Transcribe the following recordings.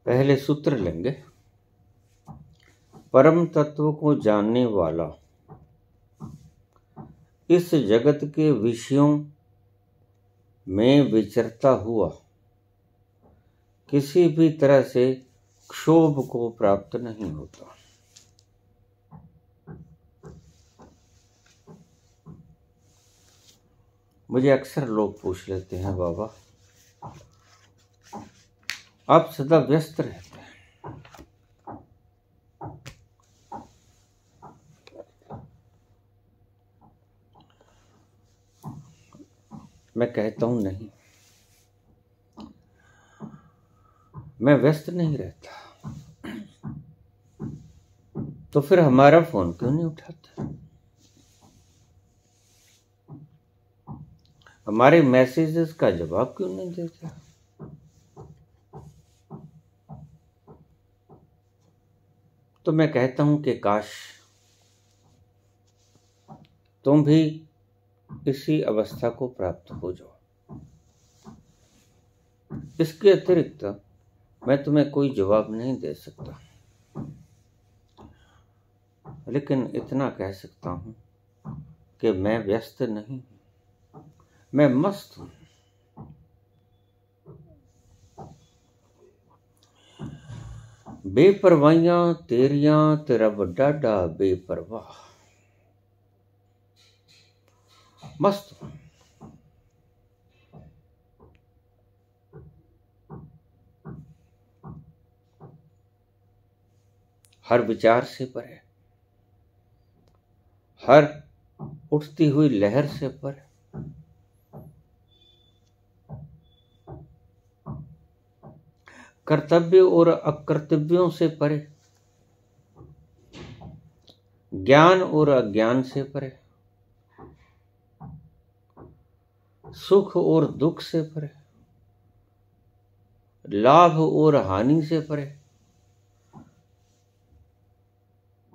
पहले सूत्र लेंगे। परम तत्व को जानने वाला इस जगत के विषयों में विचरता हुआ किसी भी तरह से क्षोभ को प्राप्त नहीं होता। मुझे अक्सर लोग पूछ लेते हैं, बाबा आप सदा व्यस्त रहते हैं, मैं कहता हूं नहीं, मैं व्यस्त नहीं रहता। तो फिर हमारा फोन क्यों नहीं उठाते? हमारे मैसेजेस का जवाब क्यों नहीं देते? तो मैं कहता हूं कि काश तुम भी इसी अवस्था को प्राप्त हो जाओ। इसके अतिरिक्त मैं तुम्हें कोई जवाब नहीं दे सकता, लेकिन इतना कह सकता हूं कि मैं व्यस्त नहीं हूं, मैं मस्त हूं। बेपरवाहियां तेरियां तेरा डाडा बेपरवाह, मस्त हूं। हर विचार से परे, हर उठती हुई लहर से परे, कर्तव्य और अकर्तव्यों से परे, ज्ञान और अज्ञान से परे, सुख और दुख से परे, लाभ और हानि से परे,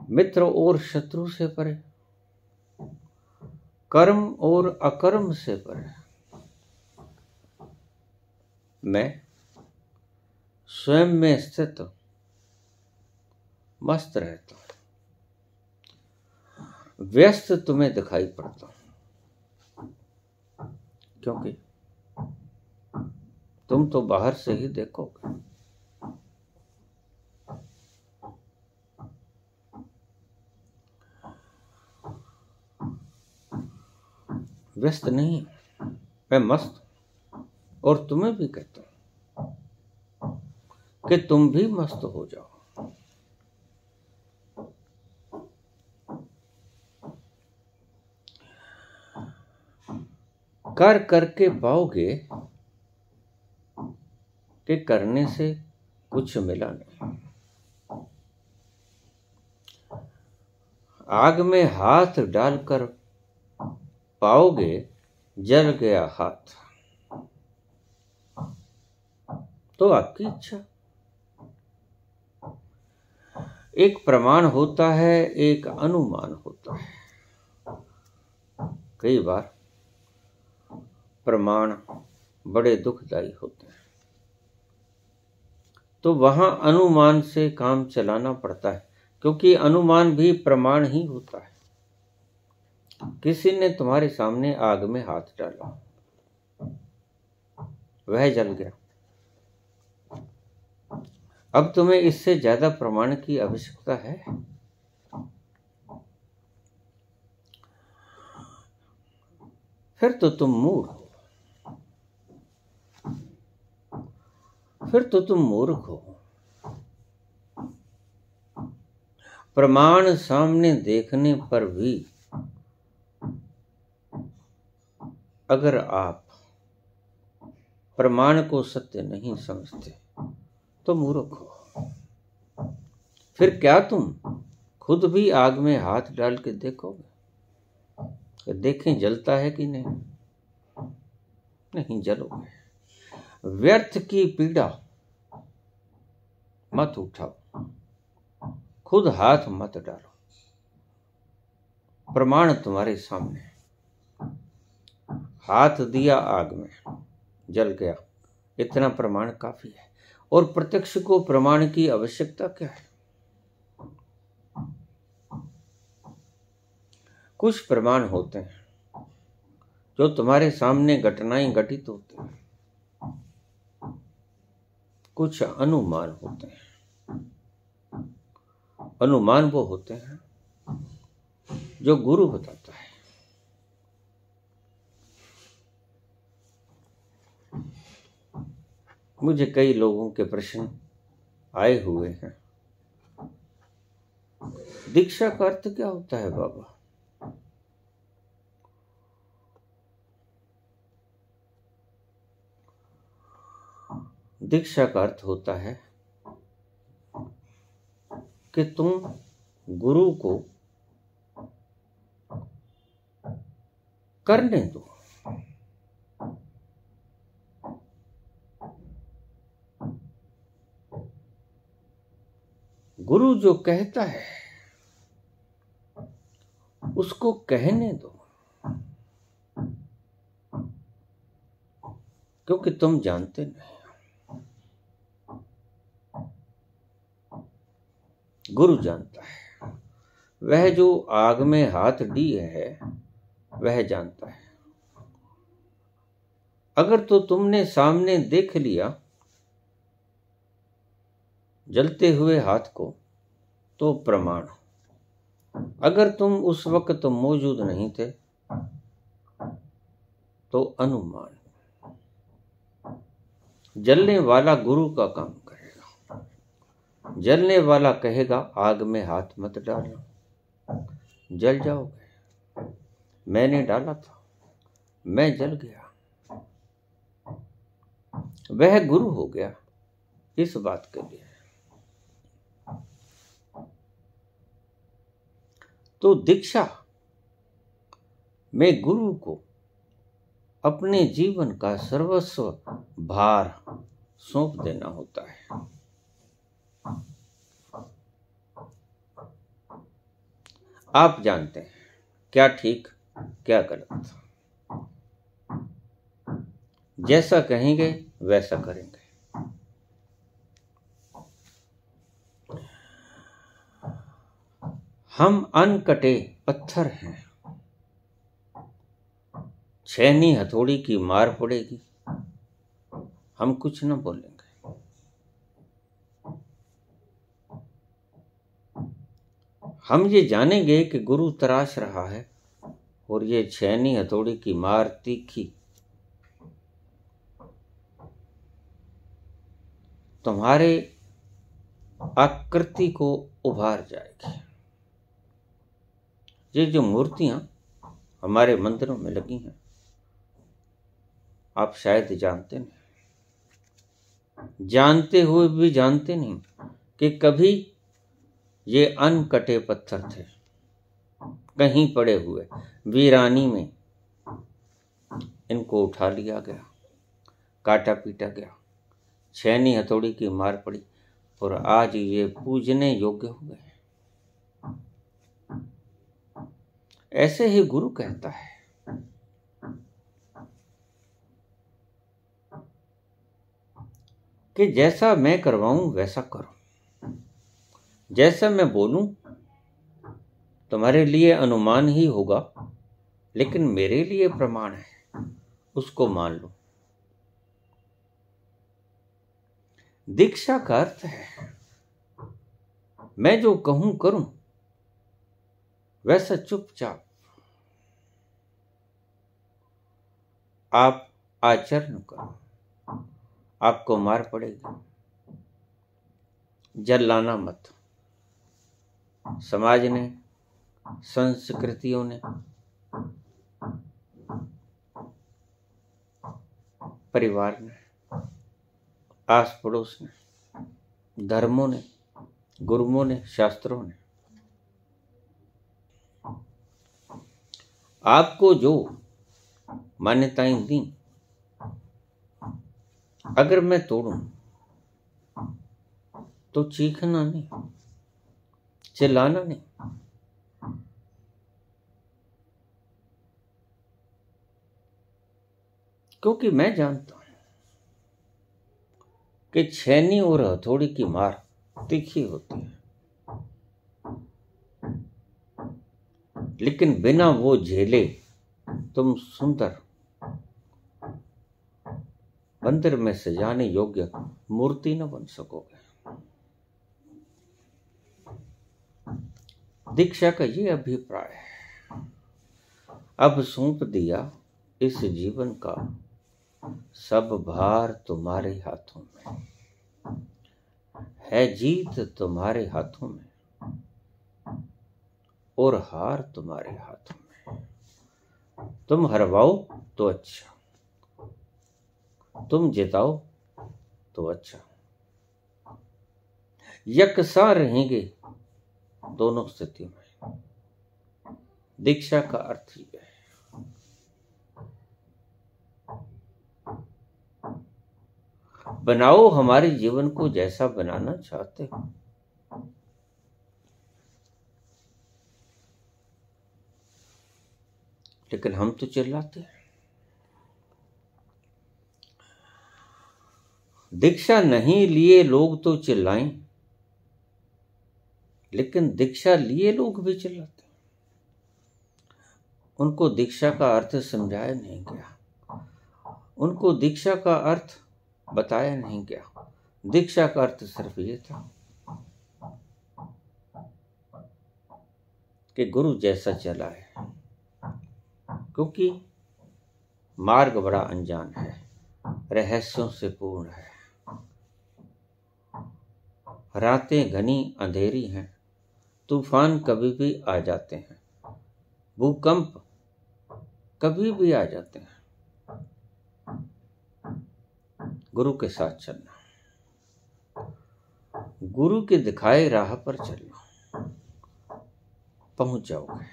मित्र और शत्रु से परे, कर्म और अकर्म से परे, मैं स्वयं में स्थित मस्त रहता हूं। व्यस्त तुम्हें दिखाई पड़ता हूं क्योंकि तुम तो बाहर से ही देखोगे। व्यस्त नहीं, मैं मस्त हूं। और तुम्हें भी कहता हूं कि तुम भी मस्त हो जाओ। कर करके पाओगे कि करने से कुछ मिला नहीं। आग में हाथ डालकर पाओगे जल गया हाथ, तो आपकी इच्छा। एक प्रमाण होता है, एक अनुमान होता है। कई बार प्रमाण बड़े दुखदायी होते हैं, तो वहां अनुमान से काम चलाना पड़ता है, क्योंकि अनुमान भी प्रमाण ही होता है। किसी ने तुम्हारे सामने आग में हाथ डाला, वह जल गया। अब तुम्हें इससे ज्यादा प्रमाण की आवश्यकता है? फिर तो तुम मूढ़ हो, फिर तो तुम मूर्ख हो। प्रमाण सामने देखने पर भी अगर आप प्रमाण को सत्य नहीं समझते तो मूर्ख हो। फिर क्या तुम खुद भी आग में हाथ डाल के देखोगे कि देखें जलता है कि नहीं? नहीं जलोगे। व्यर्थ की पीड़ा मत उठाओ, खुद हाथ मत डालो। प्रमाण तुम्हारे सामने, हाथ दिया आग में जल गया, इतना प्रमाण काफी है। और प्रत्यक्ष को प्रमाण की आवश्यकता क्या है? कुछ प्रमाण होते हैं जो तुम्हारे सामने घटनाएं घटित होती हैं, कुछ अनुमान होते हैं। अनुमान वो होते हैं जो गुरु बताता है। मुझे कई लोगों के प्रश्न आए हुए हैं, दीक्षा का अर्थ क्या होता है बाबा? दीक्षा का अर्थ होता है कि तुम गुरु को करने दो। गुरु जो कहता है उसको कहने दो, क्योंकि तुम जानते नहीं, गुरु जानता है। वह जो आग में हाथ दिए है वह जानता है। अगर तो तुमने सामने देख लिया जलते हुए हाथ को तो प्रमाण, अगर तुम उस वक्त मौजूद नहीं थे तो अनुमान। जलने वाला गुरु का काम करेगा, जलने वाला कहेगा आग में हाथ मत डालना, जल जाओगे। मैंने डाला था, मैं जल गया, वह गुरु हो गया इस बात के लिए। तो दीक्षा में गुरु को अपने जीवन का सर्वस्व भार सौंप देना होता है। आप जानते हैं क्या ठीक क्या गलत, जैसा कहेंगे वैसा करेंगे। हम अनकटे पत्थर हैं, छेनी हथौड़ी की मार पड़ेगी, हम कुछ न बोलेंगे। हम ये जानेंगे कि गुरु तराश रहा है और ये छेनी हथौड़ी की मार तीखी तुम्हारे आकृति को उभार जाएगी। ये जो मूर्तियां हमारे मंदिरों में लगी हैं, आप शायद जानते नहीं, जानते हुए भी जानते नहीं कि कभी ये अनकटे पत्थर थे, कहीं पड़े हुए वीरानी में इनको उठा लिया गया, काटा पीटा गया, छेनी हथौड़ी की मार पड़ी और आज ये पूजने योग्य हो गए। ऐसे ही गुरु कहता है कि जैसा मैं करवाऊं वैसा करो, जैसा मैं बोलूं तुम्हारे लिए अनुमान ही होगा, लेकिन मेरे लिए प्रमाण है, उसको मान लो। दीक्षा का अर्थ है मैं जो कहूं करूं वैसा चुपचाप आप आचरण करो, आपको मार पड़ेगी, जलाना मत। समाज ने, संस्कृतियों ने, परिवार ने, आस पड़ोस ने, धर्मों ने, गुरुओं ने, शास्त्रों ने आपको जो मान्यताएं दी, अगर मैं तोड़ूं तो चीखना नहीं, चिल्लाना नहीं, क्योंकि मैं जानता हूं कि छेनी और हथौड़ी की मार तीखी होती है, लेकिन बिना वो झेले तुम सुंदर मंदिर में सजाने योग्य मूर्ति न बन सकोगे। दीक्षा का ये अभिप्राय है। अब सौंप दिया इस जीवन का सब भार तुम्हारे हाथों में, है जीत तुम्हारे हाथों में और हार तुम्हारे हाथों में। तुम हरवाओ तो अच्छा, तुम जिताओ तो अच्छा, यकसा रहेंगे दोनों स्थिति में। दीक्षा का अर्थ ये है। बनाओ हमारे जीवन को जैसा बनाना चाहते हो। लेकिन हम तो चिल्लाते हैं। दीक्षा नहीं लिए लोग तो चिल्लाएं, लेकिन दीक्षा लिए लोग भी चिल्लाते हैं। उनको दीक्षा का अर्थ समझाया नहीं गया, उनको दीक्षा का अर्थ बताया नहीं गया। दीक्षा का अर्थ सिर्फ ये था कि गुरु जैसा चला है, क्योंकि मार्ग बड़ा अनजान है, रहस्यों से पूर्ण है। रातें घनी अंधेरी हैं, तूफान कभी भी आ जाते हैं, भूकंप कभी भी आ जाते हैं। गुरु के साथ चलना, गुरु के दिखाए राह पर चलना, पहुंच जाओगे।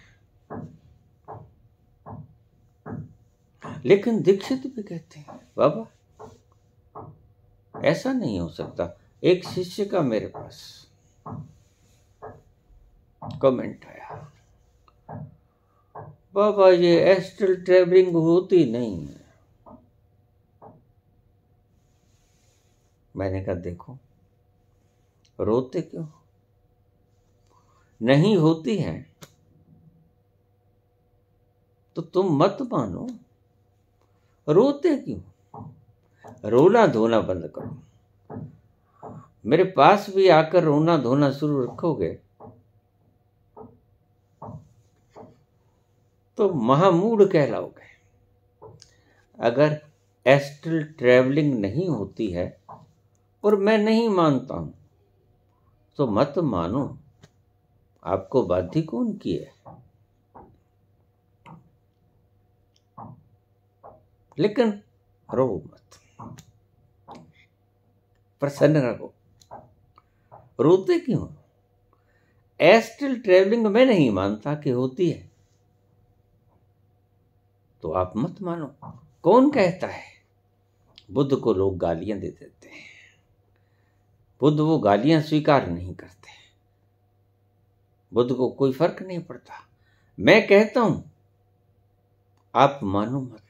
लेकिन दीक्षित भी कहते हैं बाबा ऐसा नहीं हो सकता। एक शिष्य का मेरे पास कमेंट आया, बाबा ये एस्ट्रल ट्रैवलिंग होती नहीं है। मैंने कहा देखो रोते क्यों? नहीं होती है तो तुम मत मानो, रोते क्यों? रोना धोना बंद करो। मेरे पास भी आकर रोना धोना शुरू रखोगे तो महामूढ़ कहलाओगे। अगर एस्ट्रल ट्रैवलिंग नहीं होती है और मैं नहीं मानता हूं तो मत मानो, आपको बाध्य कौन किए? लेकिन रो मत, प्रसन्न रहो। रोते क्यों? एस्ट्रल ट्रैवलिंग मैं नहीं मानता कि होती है तो आप मत मानो। कौन कहता है? बुद्ध को लोग गालियां दे देते हैं, बुद्ध वो गालियां स्वीकार नहीं करते, बुद्ध को कोई फर्क नहीं पड़ता। मैं कहता हूं आप मानो मत।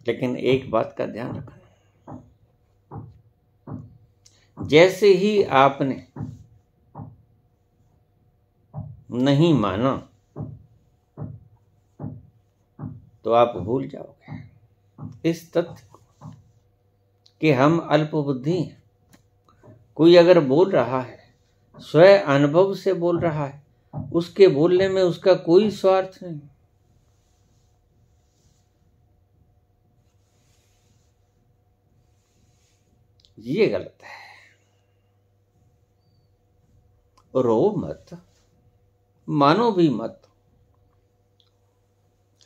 लेकिन एक बात का ध्यान रखना, जैसे ही आपने नहीं माना तो आप भूल जाओगे इस तथ्य को कि हम अल्पबुद्धि हैं। कोई अगर बोल रहा है, स्वयं अनुभव से बोल रहा है, उसके बोलने में उसका कोई स्वार्थ नहीं। ये गलत है। रो मत, मानो भी मत।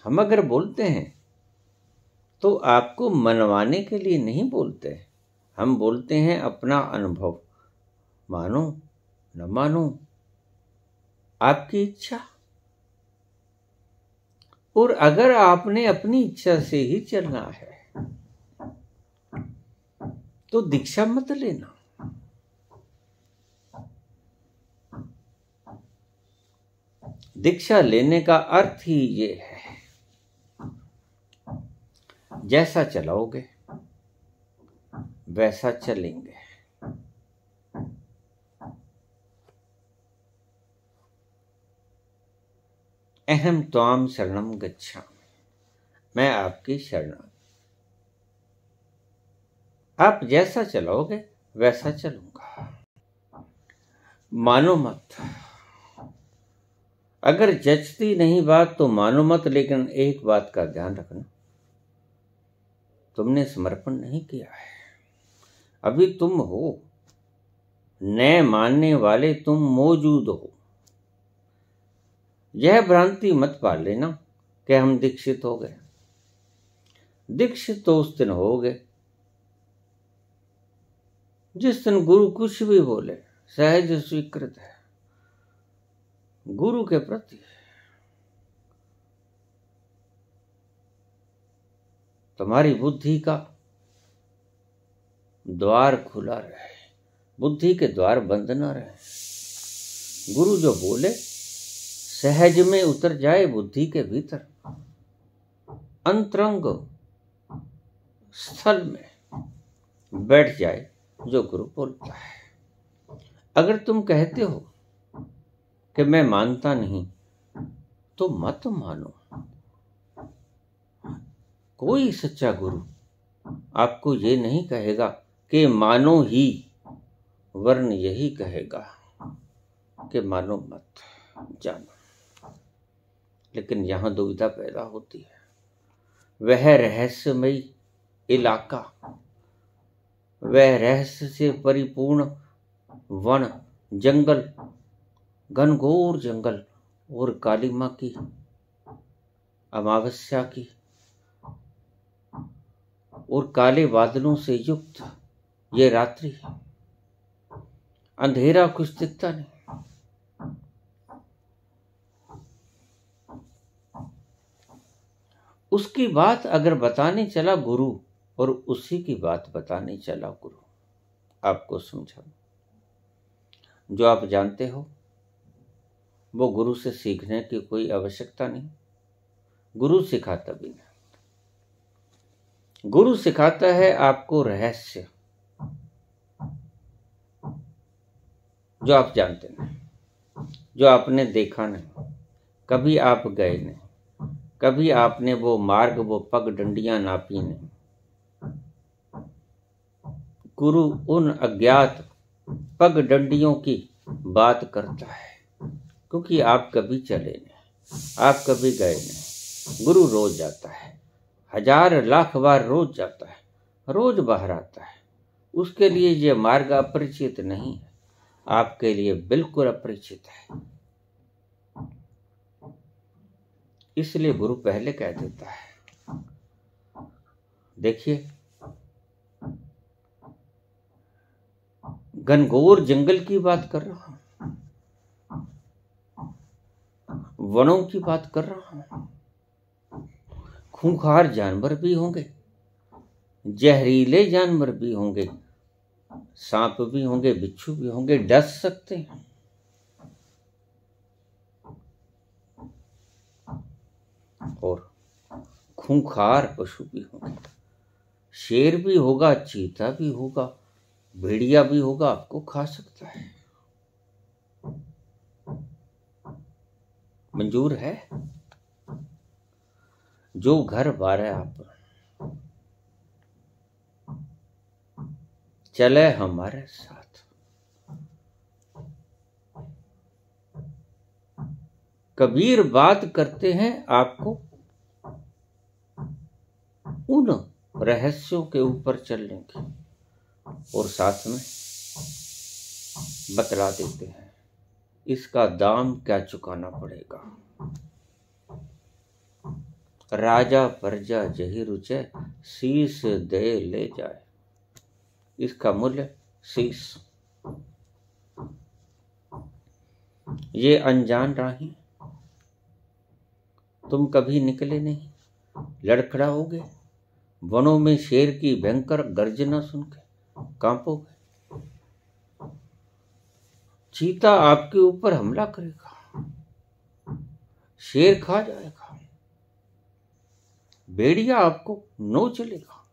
हम अगर बोलते हैं तो आपको मनवाने के लिए नहीं बोलते, हम बोलते हैं अपना अनुभव। मानो न मानो आपकी इच्छा। और अगर आपने अपनी इच्छा से ही चलना है तो दीक्षा मत लेना। दीक्षा लेने का अर्थ ही ये है जैसा चलाओगे वैसा चलेंगे। अहम त्वाम शरणम गच्छामि, मैं आपकी शरण। आप जैसा चलाओगे वैसा चलूंगा। मानो मत, अगर जचती नहीं बात तो मानो मत, लेकिन एक बात का ध्यान रखना, तुमने समर्पण नहीं किया है। अभी तुम हो, नए मानने वाले तुम मौजूद हो। यह भ्रांति मत पाल लेना कि हम दीक्षित हो गए। दीक्षित तो उस दिन हो गए जिस दिन गुरु कुछ भी बोले सहज स्वीकृत है। गुरु के प्रति तुम्हारी बुद्धि का द्वार खुला रहे, बुद्धि के द्वार बंद न रहे। गुरु जो बोले सहज में उतर जाए बुद्धि के भीतर, अंतरंग स्थल में बैठ जाए जो गुरु बोलता है। अगर तुम कहते हो कि मैं मानता नहीं, तो मत मानो। कोई सच्चा गुरु आपको ये नहीं कहेगा कि मानो ही, वर्ण यही कहेगा कि मानो मत, जानो। लेकिन यहां दुविधा पैदा होती है। वह रहस्यमयी इलाका, वह रहस्य से परिपूर्ण वन, जंगल, घनघोर जंगल और काली मां की अमावस्या की और काले बादलों से युक्त ये रात्रि, अंधेरा कुछ दिखता नहीं। उसकी बात अगर बताने चला गुरु और उसी की बात बताने चला गुरु, आपको समझा जो आप जानते हो वो गुरु से सीखने की कोई आवश्यकता नहीं। गुरु सिखाता भी नहीं। गुरु सिखाता है आपको रहस्य जो आप जानते नहीं, जो आपने देखा नहीं, कभी आप गए नहीं, कभी आपने वो मार्ग, वो पग डंडियां नापी नहीं। गुरु उन अज्ञात पग डंडियों की बात करता है, क्योंकि आप कभी चले नहीं, आप कभी गए नहीं। गुरु रोज जाता है, 1000 लाख बार रोज जाता है, रोज बाहर आता है। उसके लिए ये मार्ग अपरिचित नहीं है, आपके लिए बिल्कुल अपरिचित है। इसलिए गुरु पहले कह देता है। देखिए, घनघोर जंगल की बात कर रहा हूं, वनों की बात कर रहा हूं। खूंखार जानवर भी होंगे, जहरीले जानवर भी होंगे, सांप भी होंगे, बिच्छू भी होंगे, डस सकते हैं। और खूंखार पशु भी होंगे, शेर भी होगा, चीता भी होगा, भेड़िया भी होगा, आपको खा सकता है। मंजूर है? जो घर बार है आप चले हमारे साथ। कबीर बात करते हैं आपको उन रहस्यों के ऊपर चलने की, और साथ में बतला देते हैं इसका दाम क्या चुकाना पड़ेगा। राजा प्रजा जही रुचे, शीश दे ले जाए। इसका मूल्य शीश। ये अनजान राही, तुम कभी निकले नहीं, लड़खड़ाओगे, वनों में शेर की भयंकर गर्जना सुन के कांपोगे। चीता आपके ऊपर हमला करेगा, शेर खा जाएगा। भेड़िया आपको नोच लेगा,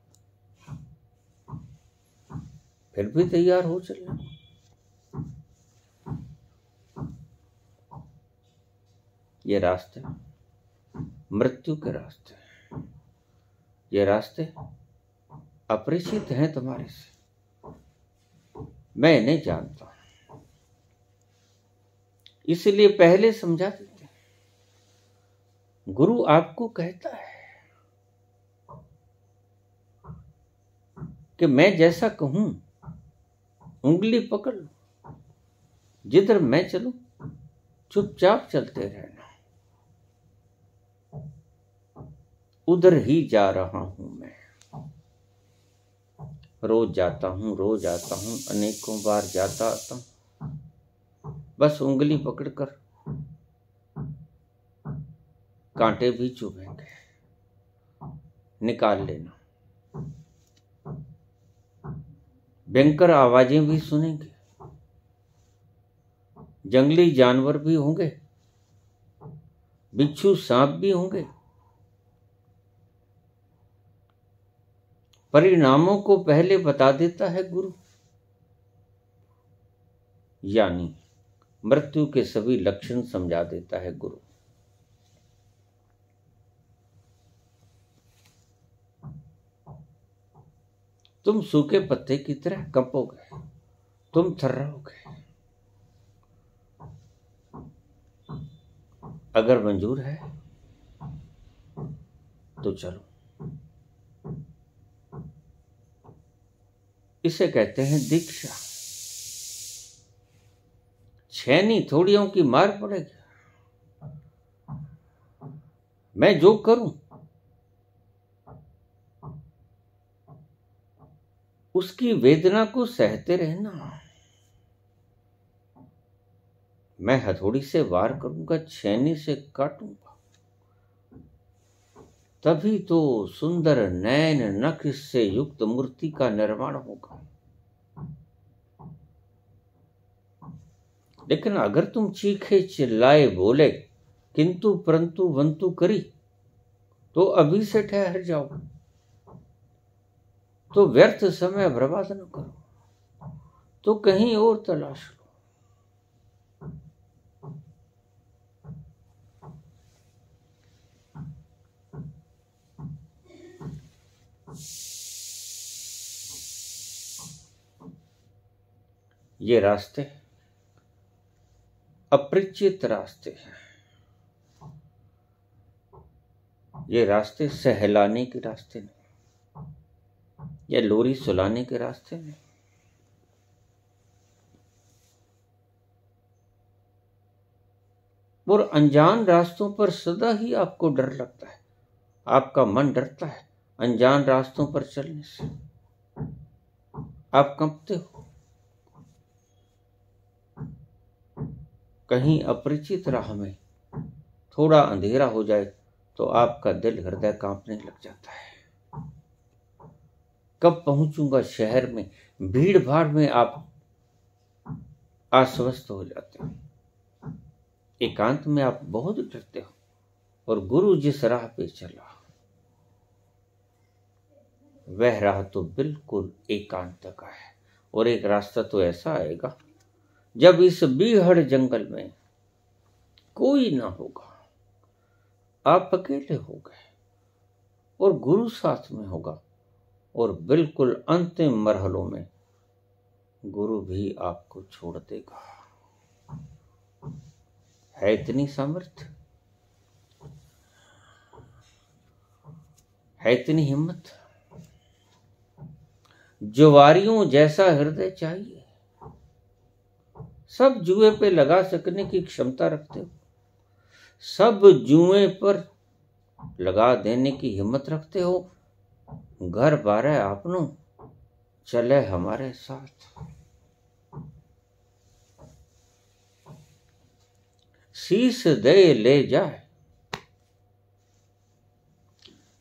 फिर भी तैयार हो चलना। ये रास्ते मृत्यु के रास्ते, ये रास्ते अपरिचित हैं तुम्हारे से, मैं इन्हें जानता हूं, इसलिए पहले समझा देते। गुरु आपको कहता है कि मैं जैसा कहूं उंगली पकड़ लो, जिधर मैं चलूं चुपचाप चलते रहना, उधर ही जा रहा हूं मैं। रोज जाता हूं, रोज आता हूं, अनेकों बार जाता आता हूं, बस उंगली पकड़कर कांटे भी चुभेंगे, निकाल लेना। भयंकर आवाजें भी सुनेंगे, जंगली जानवर भी होंगे, बिच्छू सांप भी होंगे। परिणामों को पहले बता देता है गुरु, यानी मृत्यु के सभी लक्षण समझा देता है गुरु। तुम सूखे पत्ते की तरह कंपोगे, तुम थर्राओगे। अगर मंजूर है तो चलो। इसे कहते हैं दीक्षा। छैनी थोड़ियों की मार पड़ेगी। मैं जो करूं उसकी वेदना को सहते रहना। मैं हथौड़ी से वार करूंगा, छैनी से काटूंगा, तभी तो सुंदर नैन नख से युक्त मूर्ति का निर्माण होगा। लेकिन अगर तुम चीखे चिल्लाए बोले किंतु परंतु वंतु करी तो अभी से ठहर जाओ, तो व्यर्थ समय बर्बाद न करो, तो कहीं और तलाश लो। ये रास्ते अपरिचित रास्ते हैं, ये रास्ते सहलाने के रास्ते नहीं, या लोरी सुलाने के रास्ते नहीं। और अनजान रास्तों पर सदा ही आपको डर लगता है, आपका मन डरता है अनजान रास्तों पर चलने से, आप कंपते हो। कहीं अपरिचित राह में थोड़ा अंधेरा हो जाए तो आपका दिल हृदय कांपने लग जाता है। कब पहुंचूंगा शहर में, भीड़ भाड़ में आप अस्वस्थ हो जाते हो। एकांत में आप बहुत डरते हो, और गुरु जिस राह पे चला वह राह तो बिल्कुल एकांत का है। और एक रास्ता तो ऐसा आएगा जब इस बीहड़ जंगल में कोई ना होगा, आप अकेले हो गए और गुरु साथ में होगा, और बिल्कुल अंतिम मरहलों में गुरु भी आपको छोड़ देगा। है इतनी सामर्थ्य, है इतनी हिम्मत। जुआरियों जैसा हृदय चाहिए, सब जुए पे लगा सकने की क्षमता रखते हो, सब जुए पर लगा देने की हिम्मत रखते हो। घर बारह आपनो चले हमारे साथ। शीस दे ले जाए,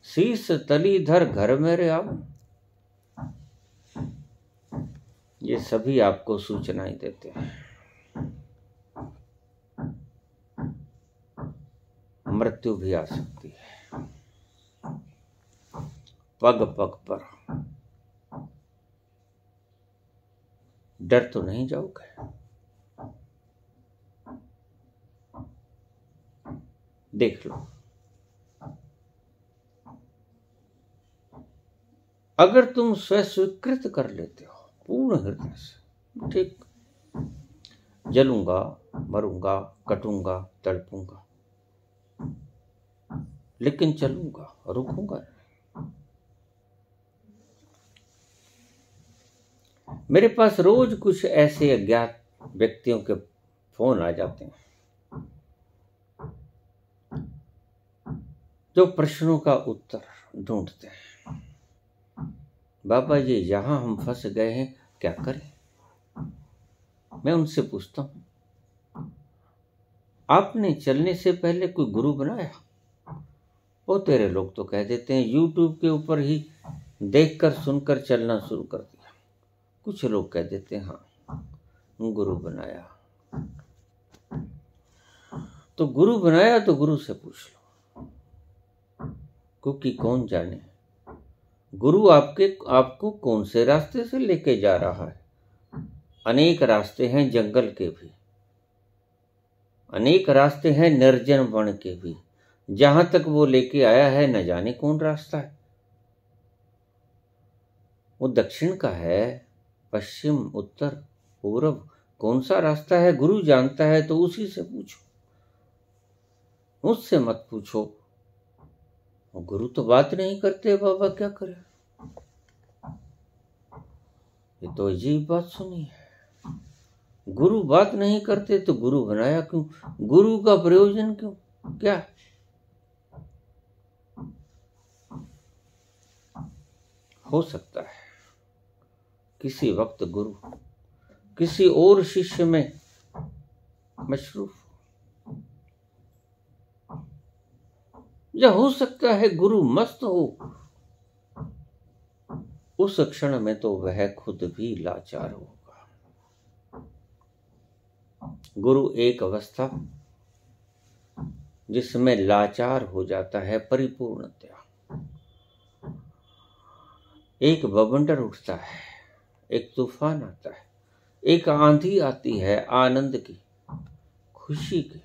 शीस तली धर घर मेरे आओ। ये सभी आपको सूचनाएं देते हैं। मृत्यु भी आ सकती है, पग पग पर। डर तो नहीं जाओगे? देख लो, अगर तुम स्वीकृत कर लेते हो पूर्ण हृदय से, ठीक, जलूंगा, मरूंगा, कटूंगा, तड़पूंगा, लेकिन चलूंगा, रुकूंगा नहीं। मेरे पास रोज कुछ ऐसे अज्ञात व्यक्तियों के फोन आ जाते हैं जो प्रश्नों का उत्तर ढूंढते हैं। बाबा जी, यहां हम फंस गए हैं, क्या करें? मैं उनसे पूछता हूं, आपने चलने से पहले कोई गुरु बनाया? वो तेरे लोग तो कह देते हैं यूट्यूब के ऊपर ही देखकर सुनकर चलना शुरू कर दिया। कुछ लोग कह देते हैं हाँ गुरु बनाया। तो गुरु बनाया तो गुरु से पूछ लो, क्योंकि कौन जाने गुरु आपको कौन से रास्ते से लेके जा रहा है। अनेक रास्ते हैं जंगल के भी, अनेक रास्ते हैं निर्जन वन के भी। जहां तक वो लेके आया है न जाने कौन रास्ता है। वो दक्षिण का है, पश्चिम, उत्तर, पूर्व, कौन सा रास्ता है गुरु जानता है। तो उसी से पूछो, मुझसे मत पूछो। गुरु तो बात नहीं करते, बाबा क्या करे? ये तो अजीब बात सुनी है। गुरु बात नहीं करते तो गुरु बनाया क्यों? गुरु का प्रयोजन क्यों? क्या? हो सकता है किसी वक्त गुरु किसी और शिष्य में मशरूफ, या हो सकता है गुरु मस्त हो। उस क्षण में तो वह खुद भी लाचार होगा। गुरु एक अवस्था जिसमें लाचार हो जाता है परिपूर्णतया। एक बवंडर उठता है, एक तूफान आता है, एक आंधी आती है आनंद की, खुशी की।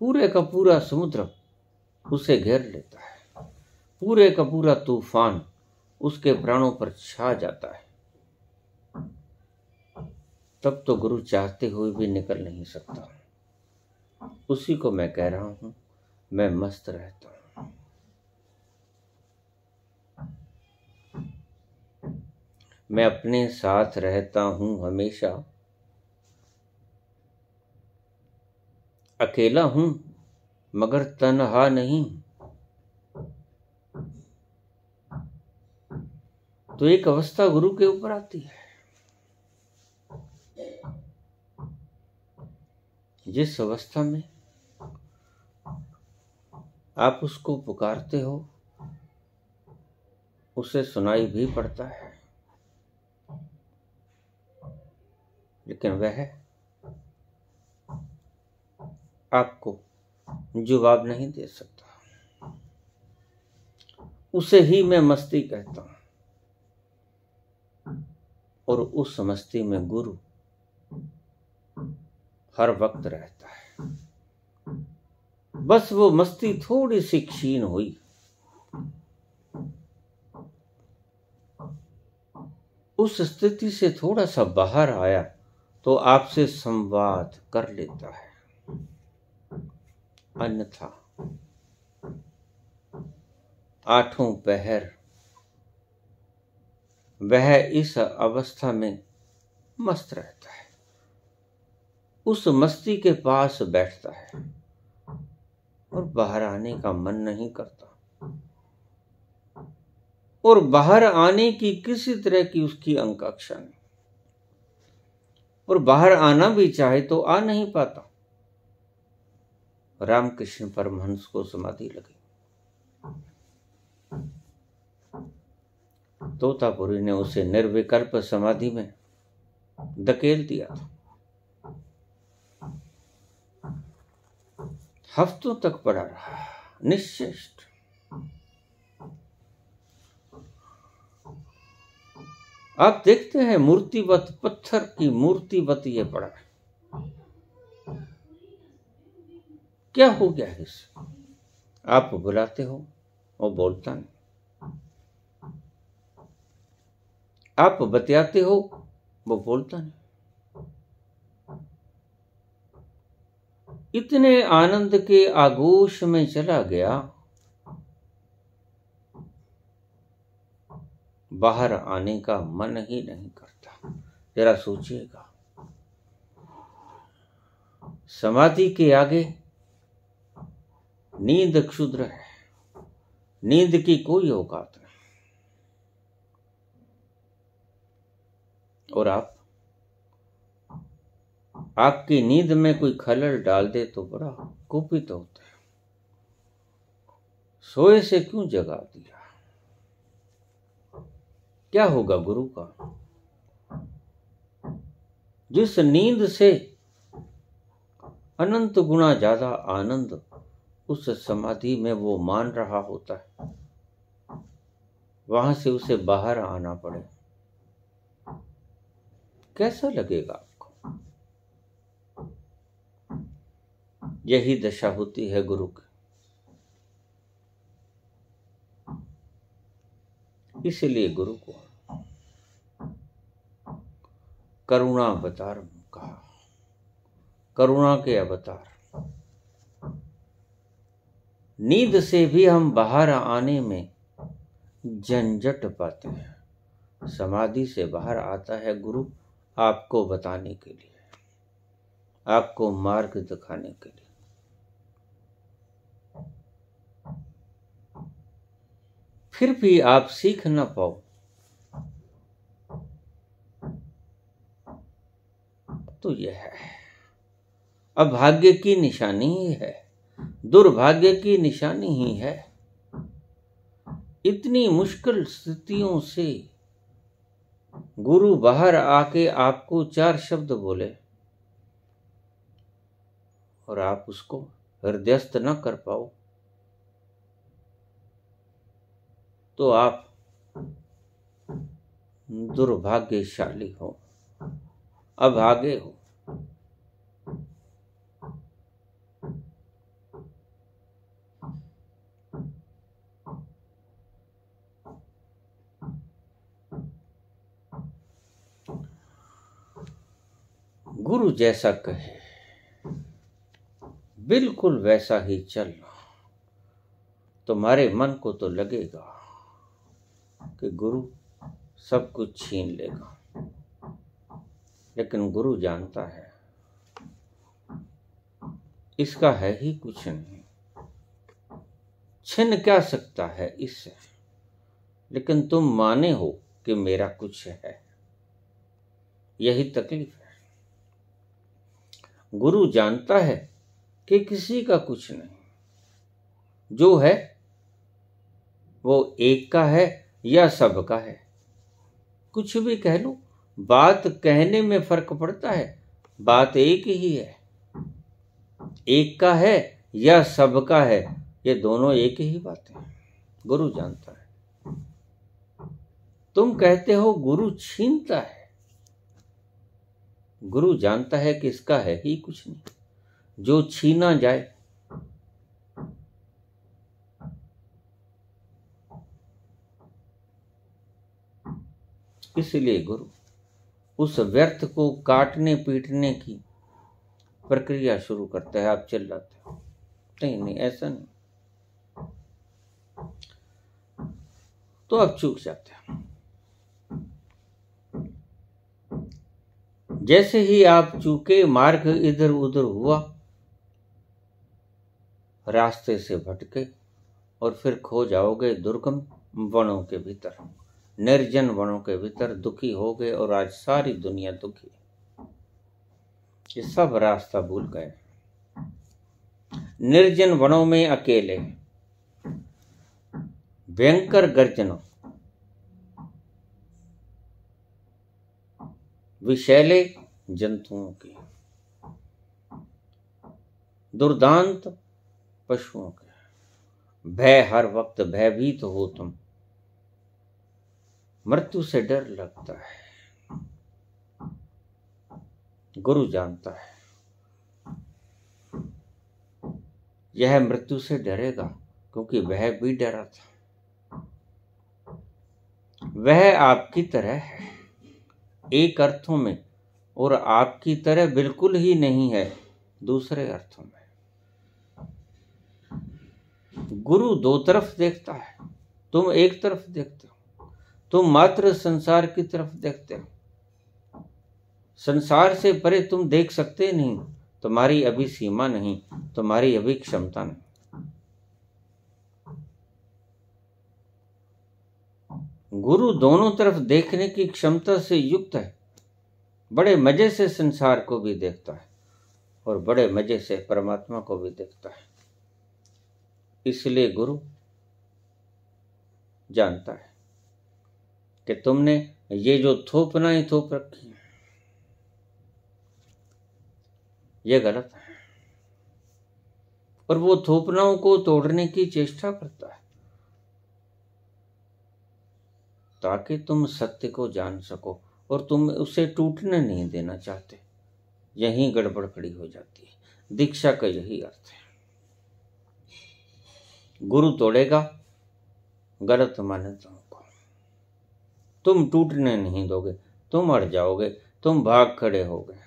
पूरे का पूरा समुद्र उसे घेर लेता है, पूरे का पूरा तूफान उसके प्राणों पर छा जाता है। तब तो गुरु चाहते हुए भी निकल नहीं सकता। उसी को मैं कह रहा हूं, मैं मस्त रहता हूं। मैं अपने साथ रहता हूं हमेशा, अकेला हूं मगर तन्हा नहीं। तो एक अवस्था गुरु के ऊपर आती है, जिस अवस्था में आप उसको पुकारते हो उसे सुनाई भी पड़ता है, लेकिन वह आपको जवाब नहीं दे सकता। उसे ही मैं मस्ती कहता हूं, और उस मस्ती में गुरु हर वक्त रहता है। बस वो मस्ती थोड़ी सी क्षीण हुई, उस स्थिति से थोड़ा सा बाहर आया तो आपसे संवाद कर लेता है, अन्यथा आठों पहर वह इस अवस्था में मस्त रहता है, उस मस्ती के पास बैठता है और बाहर आने का मन नहीं करता, और बाहर आने की किसी तरह की उसकी आकांक्षा नहीं, और बाहर आना भी चाहे तो आ नहीं पाता। रामकृष्ण परमहंस को समाधि लगी, तोतापुरी ने उसे निर्विकल्प समाधि में धकेल दिया था। हफ्तों तक पड़ा रहा निश्चेष्ट, आप देखते हैं मूर्तिवत, पत्थर की मूर्तिवत ये पड़ा है। क्या हो गया है इसे? आप बुलाते हो वो बोलता नहीं, आप बतियाते हो वो बोलता नहीं। इतने आनंद के आगोश में चला गया, बाहर आने का मन ही नहीं करता। जरा सोचिएगा, समाधि के आगे नींद क्षुद्र है, नींद की कोई औकात नहीं। और आपकी नींद में कोई खलल डाल दे तो बड़ा कुपित होता है। सोए से क्यों जगा दिया? क्या होगा गुरु का? जिस नींद से अनंत गुना ज्यादा आनंद उस समाधि में वो मान रहा होता है, वहां से उसे बाहर आना पड़े, कैसा लगेगा आपको? यही दशा होती है गुरु की। इसलिए गुरु को करुणा अवतार कहा, करुणा के अवतार। नींद से भी हम बाहर आने में झंझट पाते हैं, समाधि से बाहर आता है गुरु आपको बताने के लिए, आपको मार्ग दिखाने के लिए। फिर भी आप सीख ना पाओ तो यह है अभाग्य की निशानी ही है, दुर्भाग्य की निशानी ही है। इतनी मुश्किल स्थितियों से गुरु बाहर आके आपको 4 शब्द बोले और आप उसको हृदयस्थ न कर पाओ तो आप दुर्भाग्यशाली हो, अभागे हो। गुरु जैसा कहे बिल्कुल वैसा ही चलना। तुम्हारे मन को तो लगेगा कि गुरु सब कुछ छीन लेगा, लेकिन गुरु जानता है इसका है ही कुछ नहीं। छिन क्या सकता है इससे, लेकिन तुम माने हो कि मेरा कुछ है, यही तकलीफ है। गुरु जानता है कि किसी का कुछ नहीं, जो है वो एक का है या सबका है। कुछ भी कह लो, बात कहने में फर्क पड़ता है, बात एक ही है। एक का है या सबका है, ये दोनों एक ही बात है। गुरु जानता है। तुम कहते हो गुरु छीनता है, गुरु जानता है कि इसका है ही कुछ नहीं, जो छीना जाए। इसलिए गुरु उस व्यर्थ को काटने पीटने की प्रक्रिया शुरू करता है। आप चिल्लाते हो, नहीं नहीं ऐसा नहीं, तो आप चूक जाते हो। जैसे ही आप चूके, मार्ग इधर उधर हुआ, रास्ते से भटके और फिर खो जाओगे दुर्गम वनों के भीतर, निर्जन वनों के भीतर दुखी हो गए। और आज सारी दुनिया दुखी, ये सब रास्ता भूल गए। निर्जन वनों में अकेले, भयंकर गर्जना, विषैले जंतुओं की, दुर्दांत पशुओं के, भय, हर वक्त भयभीत हो तुम। मृत्यु से डर लगता है, गुरु जानता है यह मृत्यु से डरेगा क्योंकि वह भी डरा था। वह आपकी तरह है एक अर्थों में, और आपकी तरह बिल्कुल ही नहीं है दूसरे अर्थों में। गुरु दो तरफ देखता है, तुम एक तरफ देखते हो। तुम मात्र संसार की तरफ देखते हो। संसार से परे तुम देख सकते नहीं। तुम्हारी अभी सीमा नहीं, तुम्हारी अभी क्षमता नहीं। गुरु दोनों तरफ देखने की क्षमता से युक्त है। बड़े मजे से संसार को भी देखता है और बड़े मजे से परमात्मा को भी देखता है। इसलिए गुरु जानता है कि तुमने ये जो थोपना ही थोप रखी है ये गलत है, और वो थोपनाओं को तोड़ने की चेष्टा करता है ताकि तुम सत्य को जान सको, और तुम उसे टूटने नहीं देना चाहते। यही गड़बड़ खड़ी हो जाती है। दीक्षा का यही अर्थ है। गुरु तोड़ेगा गलत मान्यताओं को, तुम टूटने नहीं दोगे, तुम अड़ जाओगे, तुम भाग खड़े होगे।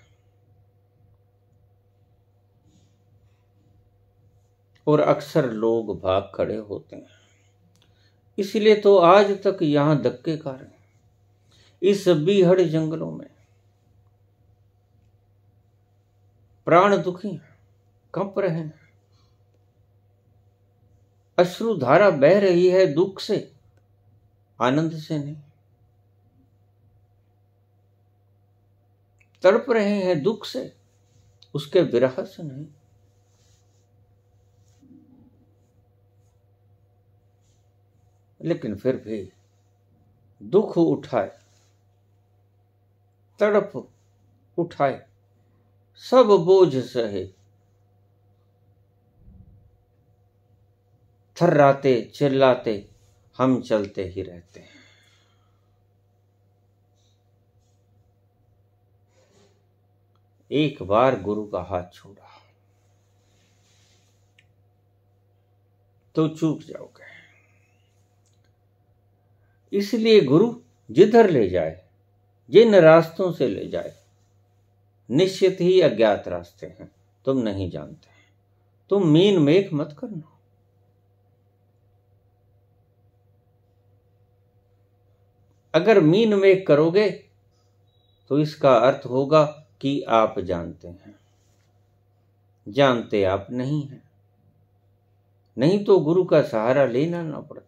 और अक्सर लोग भाग खड़े होते हैं। इसलिए तो आज तक यहां धक्के खा रहे हैं, इस बीहड़ जंगलों में प्राण दुखी हैं, कंप रहे हैं। अश्रुधारा बह रही है दुख से, आनंद से नहीं। तड़प रहे हैं दुख से, उसके विरह से नहीं। लेकिन फिर भी दुख उठाए, तड़प उठाए, सब बोझ सहे, थर्राते चिल्लाते हम चलते ही रहते हैं। एक बार गुरु का हाथ छोड़ा तो चूक जाओगे। इसलिए गुरु जिधर ले जाए, जिन रास्तों से ले जाए, निश्चित ही अज्ञात रास्ते हैं, तुम नहीं जानते। तुम मीन मेख मत करना। अगर मीन मेख करोगे तो इसका अर्थ होगा कि आप जानते हैं। जानते आप नहीं हैं, नहीं तो गुरु का सहारा लेना ना पड़ता।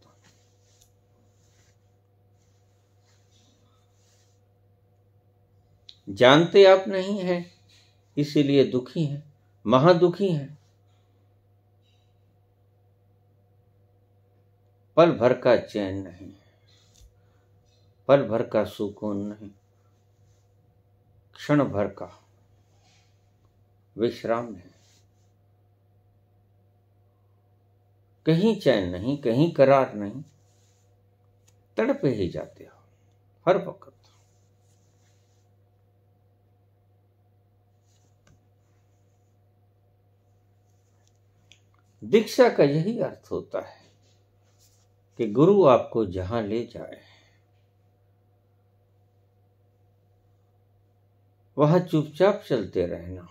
जानते आप नहीं हैं, इसीलिए दुखी हैं, महादुखी हैं। पल भर का चैन नहीं, पल भर का सुकून नहीं, क्षण भर का विश्राम नहीं। कहीं चैन नहीं, कहीं करार नहीं, तड़पे ही जाते हो हर वक्त। दीक्षा का यही अर्थ होता है कि गुरु आपको जहां ले जाए वहां चुपचाप चलते रहना।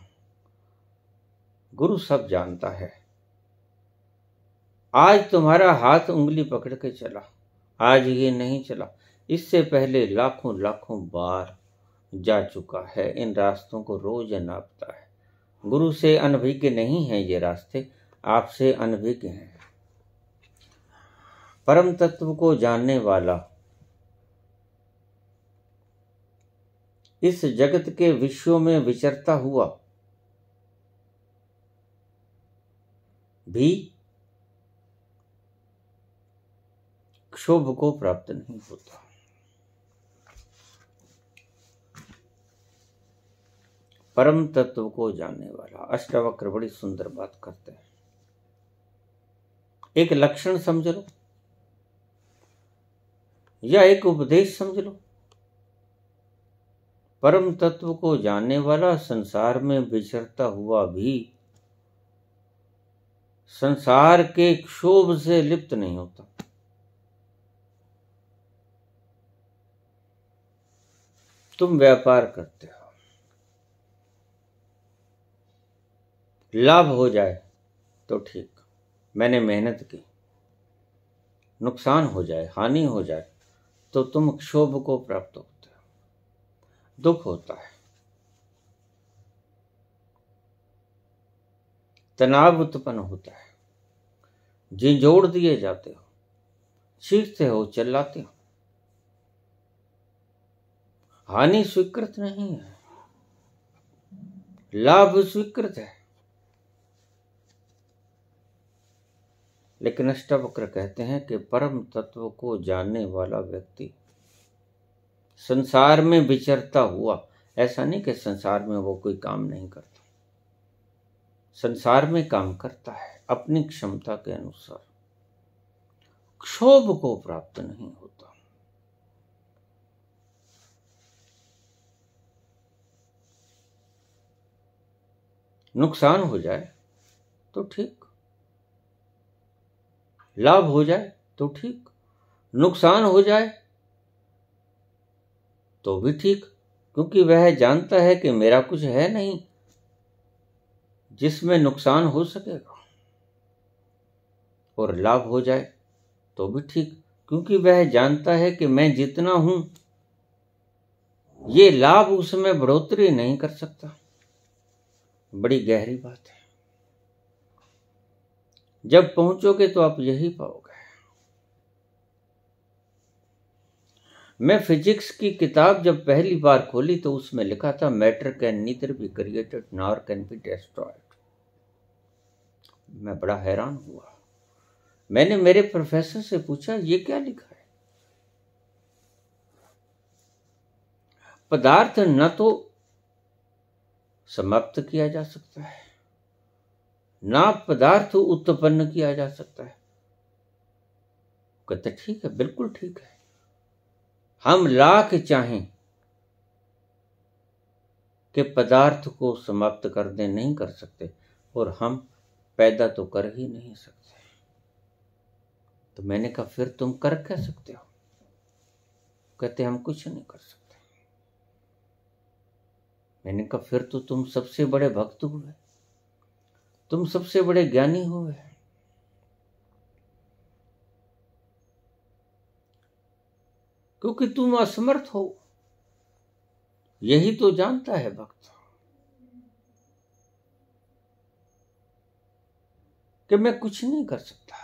गुरु सब जानता है। आज तुम्हारा हाथ उंगली पकड़ के चला, आज ये नहीं चला, इससे पहले लाखों लाखों बार जा चुका है। इन रास्तों को रोज नापता है। गुरु से अनभिज्ञ नहीं है ये रास्ते, आपसे अनभिज्ञ हैं। परम तत्व को जानने वाला इस जगत के विश्वों में विचरता हुआ भी क्षोभ को प्राप्त नहीं होता। परम तत्व को जानने वाला। अष्टावक्र बड़ी सुंदर बात करते हैं। एक लक्षण समझ लो, या एक उपदेश समझ लो। परम तत्व को जानने वाला संसार में विचरता हुआ भी संसार के क्षोभ से लिप्त नहीं होता। तुम व्यापार करते हो, लाभ हो जाए तो ठीक, मैंने मेहनत की, नुकसान हो जाए, हानि हो जाए तो तुम क्षोभ को प्राप्त होते हो, दुख होता है, तनाव उत्पन्न होता है, झिंझोड़ दिए जाते हो, चीखते हो, चिल्लाते हो। हानि स्वीकृत नहीं है, लाभ स्वीकृत है। लेकिन अष्टावक्र कहते हैं कि परम तत्व को जानने वाला व्यक्ति संसार में विचरता हुआ, ऐसा नहीं कि संसार में वो कोई काम नहीं करता, संसार में काम करता है अपनी क्षमता के अनुसार, क्षोभ को प्राप्त नहीं होता। नुकसान हो जाए तो ठीक, लाभ हो जाए तो ठीक, नुकसान हो जाए तो भी ठीक, क्योंकि वह जानता है कि मेरा कुछ है नहीं जिसमें नुकसान हो सकेगा। और लाभ हो जाए तो भी ठीक, क्योंकि वह जानता है कि मैं जितना हूं ये लाभ उसमें बढ़ोतरी नहीं कर सकता। बड़ी गहरी बात है, जब पहुंचोगे तो आप यही पाओगे। मैं फिजिक्स की किताब जब पहली बार खोली तो उसमें लिखा था matter can neither be created nor can be destroyed. मैं बड़ा हैरान हुआ। मैंने मेरे प्रोफेसर से पूछा ये क्या लिखा है। पदार्थ न तो समाप्त किया जा सकता है, ना पदार्थ उत्पन्न किया जा सकता है। कहते ठीक है, बिल्कुल ठीक है, हम लाख चाहें कि पदार्थ को समाप्त कर दें, नहीं कर सकते, और हम पैदा तो कर ही नहीं सकते। तो मैंने कहा फिर तुम कर क्या सकते हो। कहते हम कुछ नहीं कर सकते। मैंने कहा फिर तो तुम सबसे बड़े भक्त हुए, तुम सबसे बड़े ज्ञानी हुए। क्योंकि तुम असमर्थ हो, यही तो जानता है भक्त कि मैं कुछ नहीं कर सकता,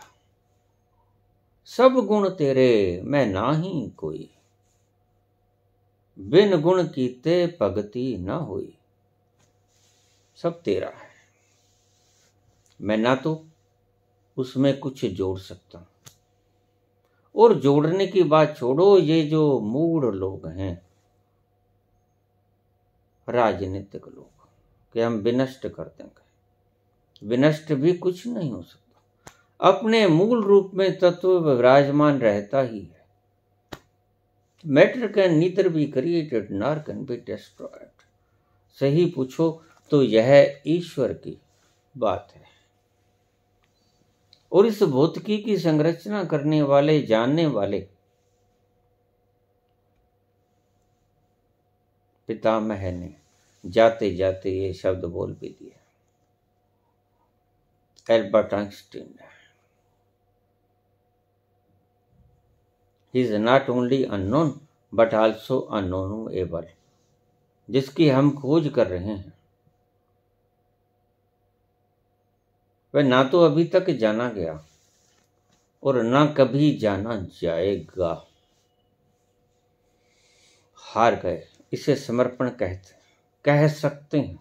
सब गुण तेरे मैं नाही कोई, बिन गुण कीते भगति न हुई। सब तेरा है, मैं ना तो उसमें कुछ जोड़ सकता हूं। और जोड़ने की बात छोड़ो, ये जो मूढ़ लोग हैं, राजनीतिक लोग, कि हम विनष्ट कर देंगे, विनष्ट भी कुछ नहीं हो सकता। अपने मूल रूप में तत्व विराजमान रहता ही है। Matter can neither be created nor can be destroyed. सही पूछो तो यह ईश्वर की बात है। और इस भौतिकी की संरचना करने वाले, जानने वाले पितामह ने जाते जाते ये शब्द बोल भी दिया, एल्बर्ट आइंस्टीन ने। He is not only unknown but also unknowable। जिसकी हम खोज कर रहे हैं वह ना तो अभी तक जाना गया और ना कभी जाना जाएगा। हार गए, इसे समर्पण कह सकते हैं।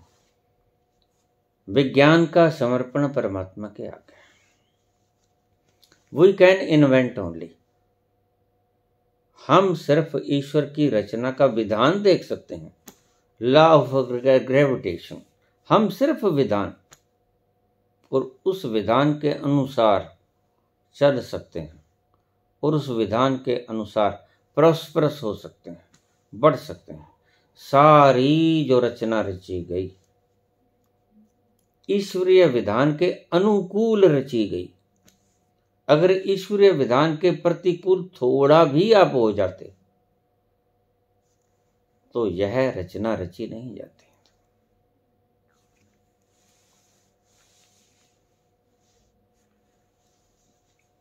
विज्ञान का समर्पण परमात्मा के आगे। We can invent only. हम सिर्फ ईश्वर की रचना का विधान देख सकते हैं, लॉ ऑफ ग्रेविटेशन। हम सिर्फ विधान और उस विधान के अनुसार चल सकते हैं, और उस विधान के अनुसार प्रॉस्परस हो सकते हैं, बढ़ सकते हैं। सारी जो रचना रची गई ईश्वरीय विधान के अनुकूल रची गई। अगर ईश्वरीय विधान के प्रतिकूल थोड़ा भी आप हो जाते तो यह रचना रची नहीं जाती।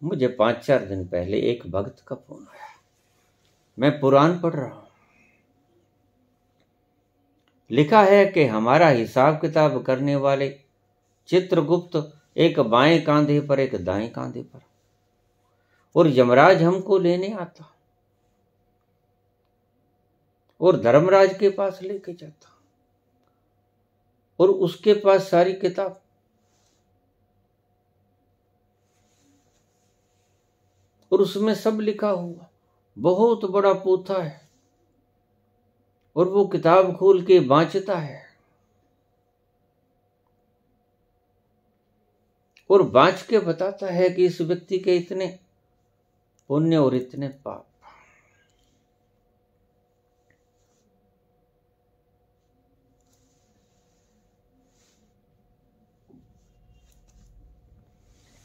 मुझे 5-4 दिन पहले एक भक्त का फोन आया। मैं पुराण पढ़ रहा हूं, लिखा है कि हमारा हिसाब किताब करने वाले चित्रगुप्त एक बाएं कांधे पर एक दाएं कांधे पर, और यमराज हमको लेने आता और धर्मराज के पास लेके जाता, और उसके पास सारी किताब। और उसमें सब लिखा हुआ, बहुत बड़ा पोथा है, और वो किताब खोल के बांचता है और बांच के बताता है कि इस व्यक्ति के इतने पुण्य और इतने पाप।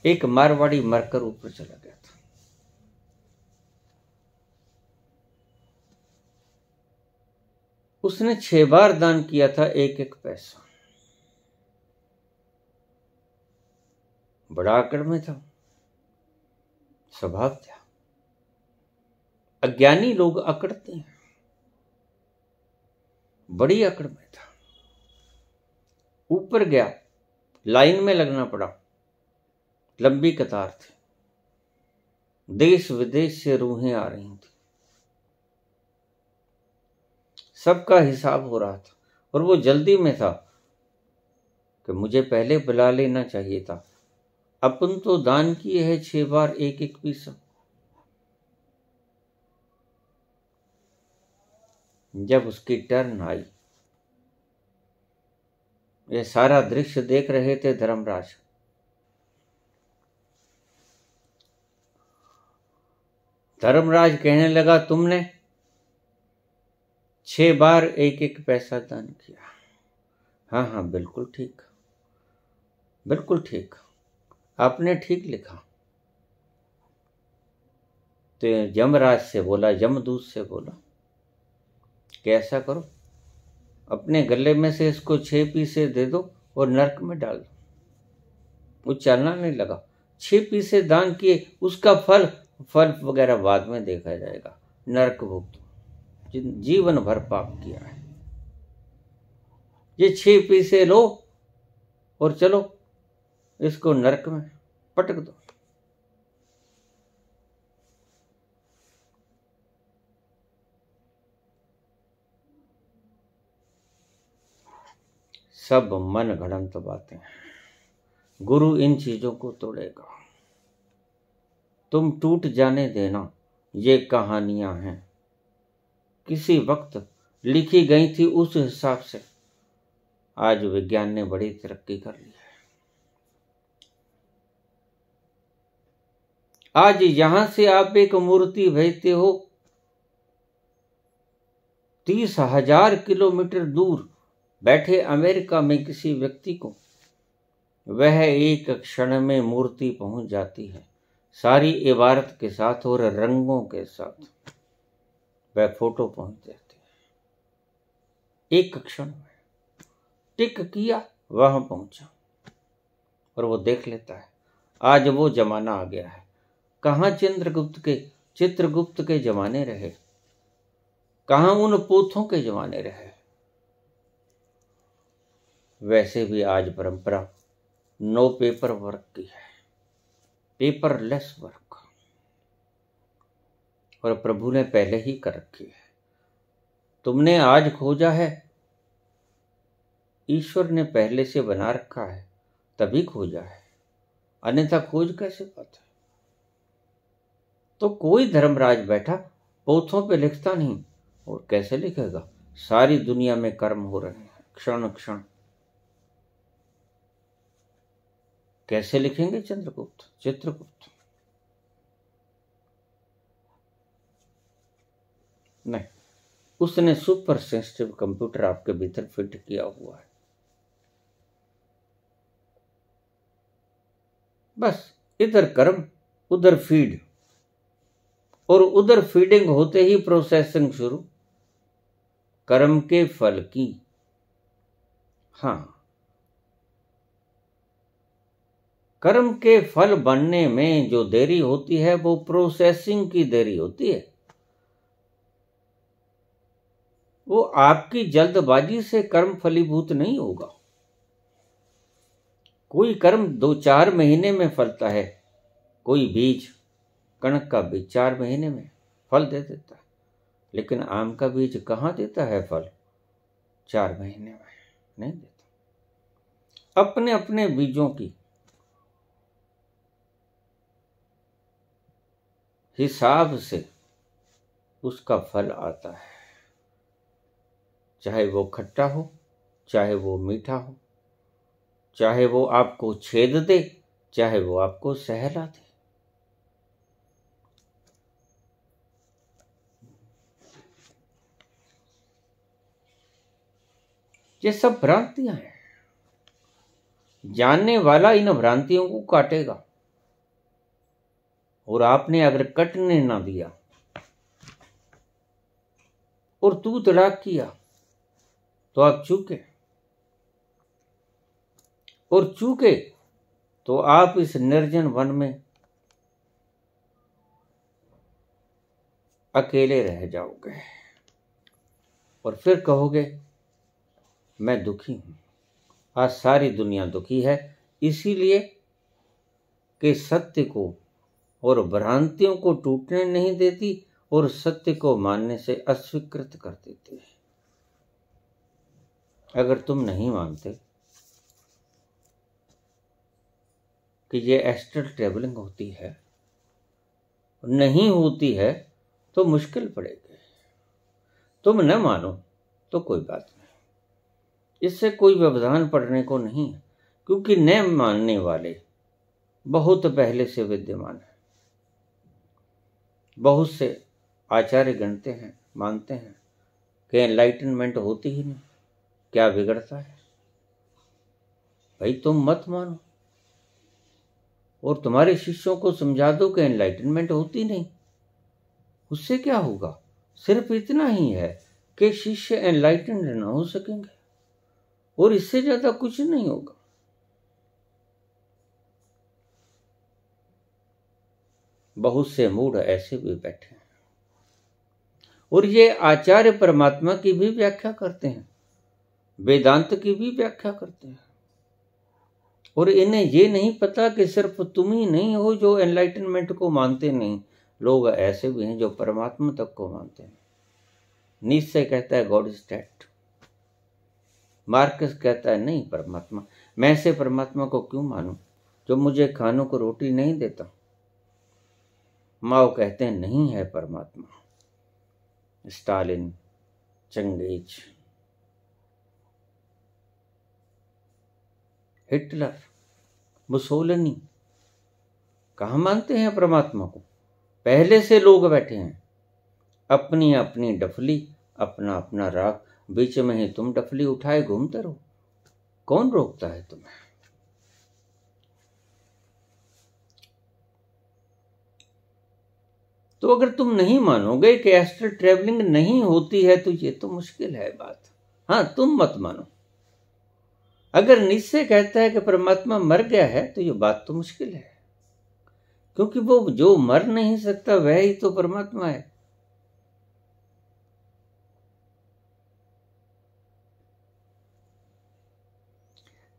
एक मारवाड़ी मरकर ऊपर चला गया था। उसने 6 बार दान किया था, एक एक पैसा। बड़ा अकड़ में था, स्वभाव था। अज्ञानी लोग अकड़ते हैं, बड़ी अकड़ में था। ऊपर गया, लाइन में लगना पड़ा, लंबी कतार थी, देश विदेश से रूहें आ रही थी, सबका हिसाब हो रहा था, और वो जल्दी में था कि मुझे पहले बुला लेना चाहिए था। अपन तो दान किए है 6 बार एक एक पैसा। जब उसकी टर्न आई, ये सारा दृश्य देख रहे थे धर्मराज। धर्मराज कहने लगा, तुमने 6 बार एक एक पैसा दान किया। हाँ हाँ, बिल्कुल ठीक, बिल्कुल ठीक, आपने ठीक लिखा। तो यमराज से बोला, यमदूत से बोला कि ऐसा करो, अपने गले में से इसको 6 पीसे दे दो और नरक में डाल दो। वो चलना नहीं लगा। 6 पीसे दान किए, उसका फल वगैरह बाद में देखा जाएगा। नरक भुगतो, जीवन भर पाप किया है। ये 6 पीसे लो और चलो इसको नरक में पटक दो। सब मन घड़ंत बातें हैं। गुरु इन चीजों को तोड़ेगा। तुम टूट जाने देना, ये कहानियां हैं, किसी वक्त लिखी गई थी उस हिसाब से। आज विज्ञान ने बड़ी तरक्की कर ली है। आज यहां से आप एक मूर्ति भेजते हो 30,000 किलोमीटर दूर बैठे अमेरिका में किसी व्यक्ति को, वह एक क्षण में मूर्ति पहुंच जाती है, सारी इबारत के साथ और रंगों के साथ। वह फोटो पहुंच जाती है, एक क्षण में टिक किया, वहां पहुंचा और वो देख लेता है। आज वो जमाना आ गया है। कहां चित्रगुप्त के जमाने रहे, कहां उन पोथों के जमाने रहे। वैसे भी आज परंपरा नो पेपर वर्क की है, पेपरलेस वर्क, और प्रभु ने पहले ही कर रखी है। तुमने आज खोजा है, ईश्वर ने पहले से बना रखा है, तभी खोजा है, अन्यथा खोज कैसे पाते। तो कोई धर्मराज बैठा पोथों पे लिखता नहीं, और कैसे लिखेगा। सारी दुनिया में कर्म हो रहे हैं क्षण क्षण, कैसे लिखेंगे चित्रगुप्त। नहीं, उसने सुपर सेंसिटिव कंप्यूटर आपके भीतर फिट किया हुआ है। बस इधर कर्म उधर फीड, और उधर फीडिंग होते ही प्रोसेसिंग शुरू कर्म के फल की। हाँ, कर्म के फल बनने में जो देरी होती है वो प्रोसेसिंग की देरी होती है। वो आपकी जल्दबाजी से कर्म फलीभूत नहीं होगा। कोई कर्म 2-4 महीने में फलता है, कोई बीज, कणक का बीज 4 महीने में फल दे देता है, लेकिन आम का बीज कहाँ देता है फल? 4 महीने में नहीं देता। अपने अपने बीजों की हिसाब से उसका फल आता है, चाहे वो खट्टा हो, चाहे वो मीठा हो, चाहे वो आपको छेद दे, चाहे वो आपको सहला दे। ये सब भ्रांतियां हैं। जानने वाला इन भ्रांतियों को काटेगा, और आपने अगर कटने ना दिया और तू तड़ाक किया तो आप चूके, और चूके तो आप इस निर्जन वन में अकेले रह जाओगे, और फिर कहोगे मैं दुखी हूं। आज सारी दुनिया दुखी है, इसीलिए कि सत्य को और भ्रांतियों को टूटने नहीं देती और सत्य को मानने से अस्वीकृत कर देती है। अगर तुम नहीं मानते कि ये एस्ट्रल ट्रेवलिंग होती है, नहीं होती है, तो मुश्किल पड़ेगी। तुम न मानो तो कोई बात नहीं, इससे कोई व्यवधान पड़ने को नहीं है, क्योंकि न मानने वाले बहुत पहले से विद्यमान है। बहुत से आचार्य गणते हैं, मानते हैं कि एनलाइटनमेंट होती ही नहीं, क्या बिगड़ता है? भाई तुम मत मानो और तुम्हारे शिष्यों को समझा दो कि एनलाइटनमेंट होती नहीं, उससे क्या होगा? सिर्फ इतना ही है कि शिष्य एनलाइटेंड ना हो सकेंगे, और इससे ज्यादा कुछ नहीं होगा। बहुत से मूढ़ ऐसे भी बैठे हैं, और ये आचार्य परमात्मा की भी व्याख्या करते हैं, वेदांत की भी व्याख्या करते हैं, और इन्हें ये नहीं पता कि सिर्फ तुम ही नहीं हो जो एनलाइटनमेंट को मानते नहीं, लोग ऐसे भी हैं जो परमात्मा तक को मानते हैं। नीत्शे कहता है गॉड इज डेड, मार्कस कहता है नहीं परमात्मा। मैं से परमात्मा को क्यों मानूं जो मुझे खानों को रोटी नहीं देता? माओ कहते हैं नहीं है परमात्मा। स्टालिन, चंगेज, हिटलर, मुसोलिनी कहाँ मानते हैं परमात्मा को? पहले से लोग बैठे हैं, अपनी अपनी डफली, अपना अपना राग, बीच में ही तुम डफली उठाए घूमते रहो, कौन रोकता है तुम्हें? तो अगर तुम नहीं मानोगे कि एस्ट्रल ट्रेवलिंग नहीं होती है तो ये तो मुश्किल है बात। हाँ, तुम मत मानो। अगर नीत्शे कहता है कि परमात्मा मर गया है तो ये बात तो मुश्किल है, क्योंकि वो जो मर नहीं सकता वह ही तो परमात्मा है।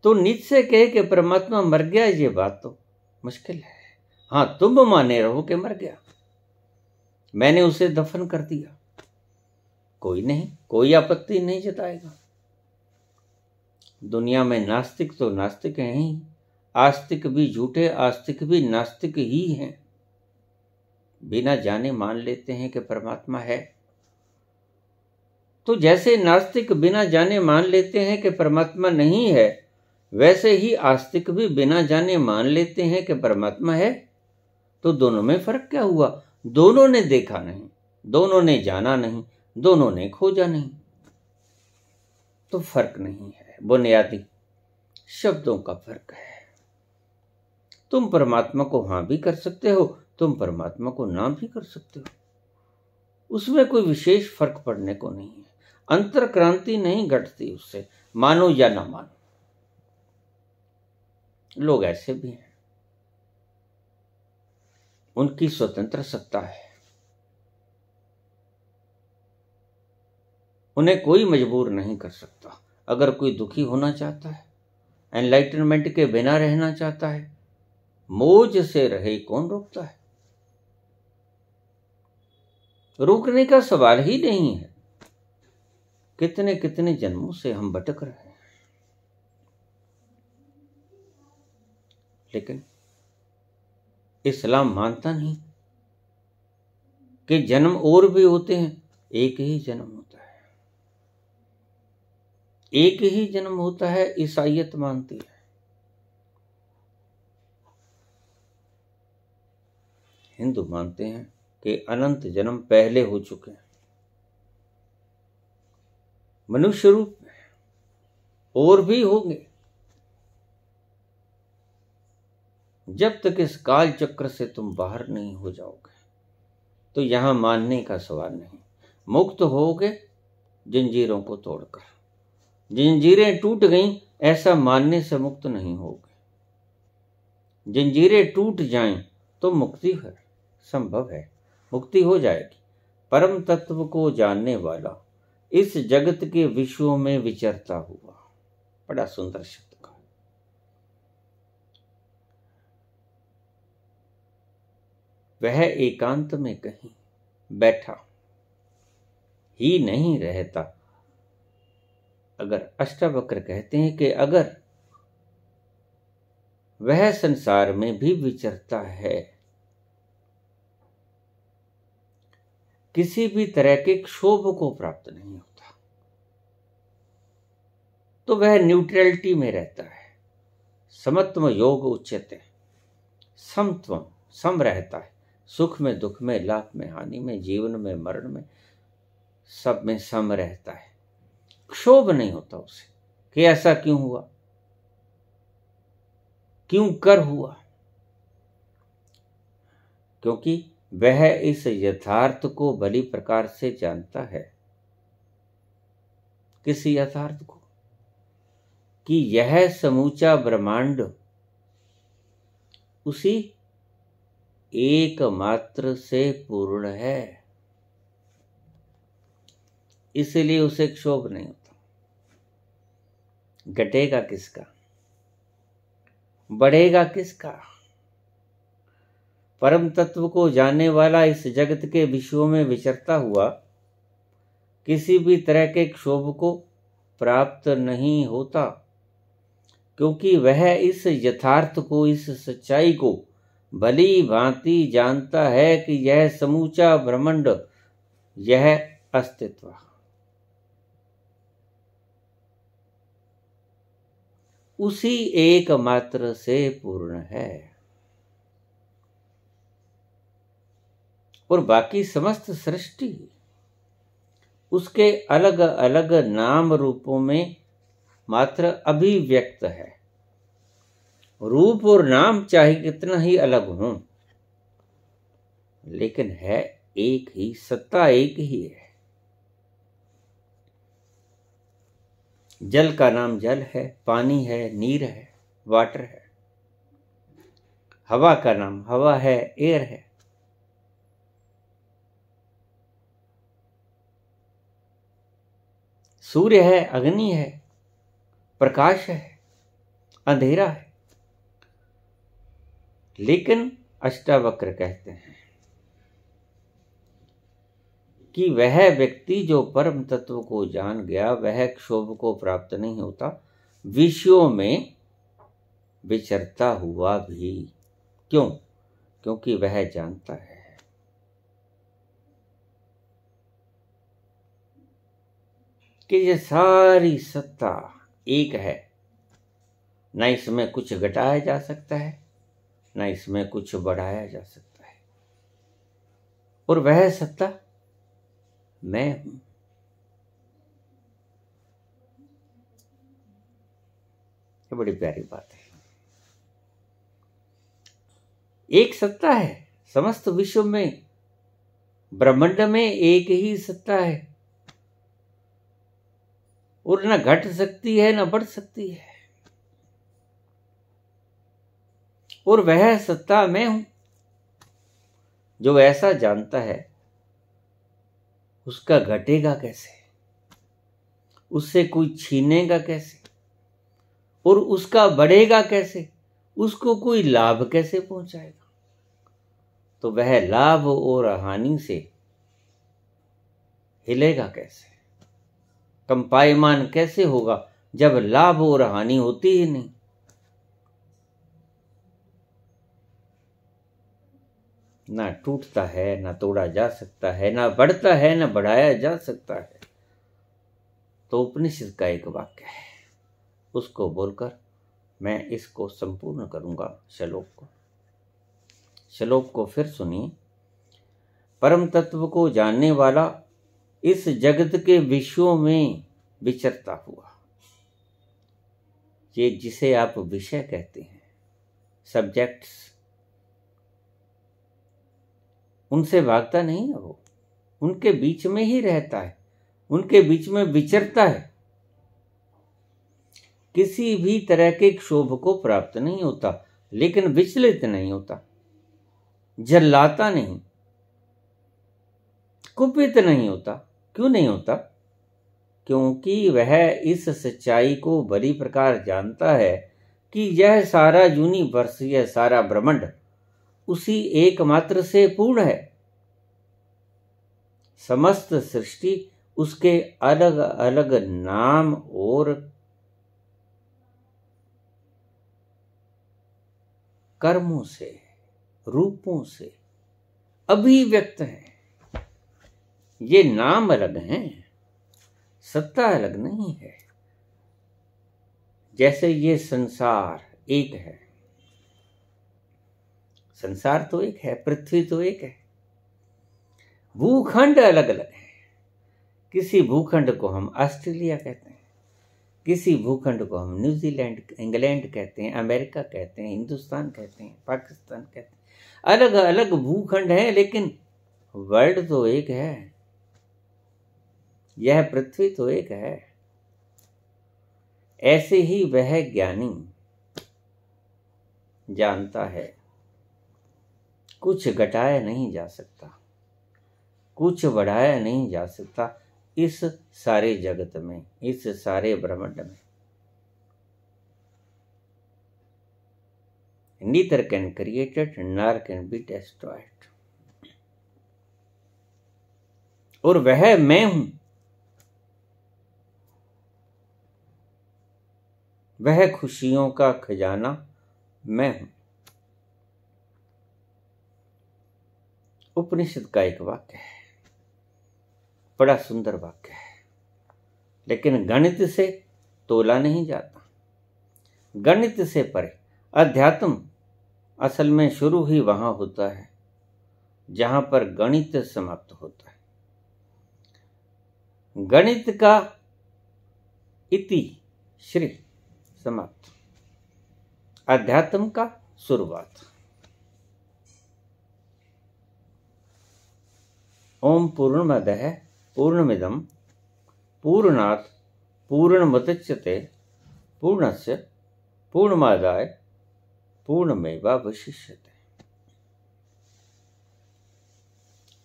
तो नीत्शे कहे कि परमात्मा मर गया, ये बात तो मुश्किल है। हाँ, तुम माने रहो कि मर गया, मैंने उसे दफन कर दिया, कोई नहीं, कोई आपत्ति नहीं जताएगा। दुनिया में नास्तिक तो नास्तिक हैं ही, आस्तिक भी झूठे, आस्तिक भी नास्तिक ही हैं। बिना जाने मान लेते हैं कि परमात्मा है। तो जैसे नास्तिक बिना जाने मान लेते हैं कि परमात्मा नहीं है, वैसे ही आस्तिक भी बिना जाने मान लेते हैं कि परमात्मा है। तो दोनों में फर्क क्या हुआ? दोनों ने देखा नहीं, दोनों ने जाना नहीं, दोनों ने खोजा नहीं। तो फर्क नहीं है, बुनियादी शब्दों का फर्क है। तुम परमात्मा को हाँ भी कर सकते हो, तुम परमात्मा को ना भी कर सकते हो, उसमें कोई विशेष फर्क पड़ने को नहीं है। अंतर क्रांति नहीं घटती उससे, मानो या ना मानो। लोग ऐसे भी हैं, उनकी स्वतंत्र सत्ता है, उन्हें कोई मजबूर नहीं कर सकता। अगर कोई दुखी होना चाहता है, एनलाइटनमेंट के बिना रहना चाहता है, मौज से रहे, कौन रोकता है? रोकने का सवाल ही नहीं है। कितने कितने जन्मों से हम भटक रहे हैं, लेकिन इस्लाम मानता नहीं कि जन्म और भी होते हैं। एक ही जन्म होता है, एक ही जन्म होता है, ईसाईयत मानती है। हिंदू मानते हैं कि अनंत जन्म पहले हो चुके हैं, मनुष्य रूप में और भी होंगे। जब तक इस काल चक्र से तुम बाहर नहीं हो जाओगे, तो यहां मानने का सवाल नहीं। मुक्त होगे जंजीरों को तोड़कर, जंजीरें टूट गईं ऐसा मानने से मुक्त नहीं होगे। जंजीरें टूट जाएं तो मुक्ति है, संभव है, मुक्ति हो जाएगी। परम तत्व को जानने वाला इस जगत के विश्वों में विचरता हुआ। बड़ा सुंदर शब्द का। वह एकांत में कहीं बैठा ही नहीं रहता। अगर अष्टावक्र कहते हैं कि अगर वह संसार में भी विचरता है, किसी भी तरह के क्षोभ को प्राप्त नहीं होता, तो वह न्यूट्रलिटी में रहता है। समत्व योग उच्यते, समत्वम, सम रहता है। सुख में, दुख में, लाभ में, हानि में, जीवन में, मरण में, सब में सम रहता है। क्षोभ नहीं होता उसे कि ऐसा क्यों हुआ, क्यों कर हुआ, क्योंकि वह इस यथार्थ को भली प्रकार से जानता है। किसी यथार्थ को कि यह समूचा ब्रह्मांड उसी एकमात्र से पूर्ण है, इसलिए उसे क्षोभ नहीं होता। घटेगा किसका, बढ़ेगा किसका? परम तत्व को जानने वाला इस जगत के विश्वों में विचरता हुआ किसी भी तरह के क्षोभ को प्राप्त नहीं होता, क्योंकि वह इस यथार्थ को, इस सच्चाई को भली भांति जानता है कि यह समूचा ब्रह्मांड, यह अस्तित्व उसी एकमात्र से पूर्ण है। और बाकी समस्त सृष्टि उसके अलग अलग नाम रूपों में मात्र अभिव्यक्त है। रूप और नाम चाहे कितना ही अलग हों, लेकिन है एक ही, सत्ता एक ही है। जल का नाम जल है, पानी है, नीर है, वाटर है। हवा का नाम हवा है, एयर है। सूर्य है, अग्नि है, प्रकाश है, अंधेरा है। लेकिन अष्टावक्र कहते हैं कि वह व्यक्ति जो परम तत्व को जान गया, वह क्षोभ को प्राप्त नहीं होता, विषयों में विचरता हुआ भी। क्यों? क्योंकि वह जानता है कि ये सारी सत्ता एक है, ना इसमें कुछ घटाया जा सकता है, ना इसमें कुछ बढ़ाया जा सकता है। और वह सत्ता मैं हूं। ये बड़ी प्यारी बात है। एक सत्ता है समस्त विश्व में, ब्रह्मांड में एक ही सत्ता है, और न घट सकती है न बढ़ सकती है, और वह सत्ता मैं हूं। जो ऐसा जानता है उसका घटेगा कैसे, उससे कोई छीनेगा कैसे, और उसका बढ़ेगा कैसे, उसको कोई लाभ कैसे पहुंचाएगा। तो वह लाभ और हानि से हिलेगा कैसे, कंपायमान कैसे होगा जब लाभ और हानि होती ही नहीं। ना टूटता है, ना तोड़ा जा सकता है, ना बढ़ता है, ना बढ़ाया जा सकता है। तो उपनिषद का एक वाक्य है, उसको बोलकर मैं इसको संपूर्ण करूंगा। श्लोक को फिर सुनिए। परम तत्व को जानने वाला इस जगत के विषयों में विचरता हुआ, ये जिसे आप विषय कहते हैं, सब्जेक्ट्स, उनसे भागता नहीं है वो, उनके बीच में ही रहता है, उनके बीच में विचरता है। किसी भी तरह के क्षोभ को प्राप्त नहीं होता, लेकिन विचलित नहीं होता, जल्लाता नहीं, कुपित नहीं होता। क्यों नहीं होता? क्योंकि वह इस सच्चाई को बड़ी प्रकार जानता है कि यह सारा यूनिवर्स, यह सारा ब्रह्मांड उसी एकमात्र से पूर्ण है। समस्त सृष्टि उसके अलग अलग नाम और कर्मों से, रूपों से अभिव्यक्त है। ये नाम अलग हैं, सत्ता अलग नहीं है। जैसे ये संसार एक है, संसार तो एक है, पृथ्वी तो एक है, भूखंड अलग अलग है। किसी भूखंड को हम ऑस्ट्रेलिया कहते हैं, किसी भूखंड को हम न्यूजीलैंड, इंग्लैंड कहते हैं, अमेरिका कहते हैं, हिंदुस्तान कहते हैं, पाकिस्तान कहते हैं। अलग अलग भूखंड हैं, लेकिन वर्ल्ड तो एक है, यह पृथ्वी तो एक है। ऐसे ही वह ज्ञानी जानता है कुछ घटाया नहीं जा सकता, कुछ बढ़ाया नहीं जा सकता इस सारे जगत में, इस सारे ब्रह्मांड में। Neither can created nor can be destroyed। और वह मैं हूं, वह खुशियों का खजाना मैं हूं। उपनिषद का एक वाक्य है, बड़ा सुंदर वाक्य है, लेकिन गणित से तोला नहीं जाता। गणित से परे अध्यात्म असल में शुरू ही वहां होता है जहां पर गणित समाप्त होता है। गणित का इति श्री समाप्त, अध्यात्म का शुरुआत। ओम पूर्णमदः पूर्णमिदं पूर्णात् पूर्णमुदच्यते पूर्णस्य पूर्णमादाय पूर्णमेवावशिष्यते।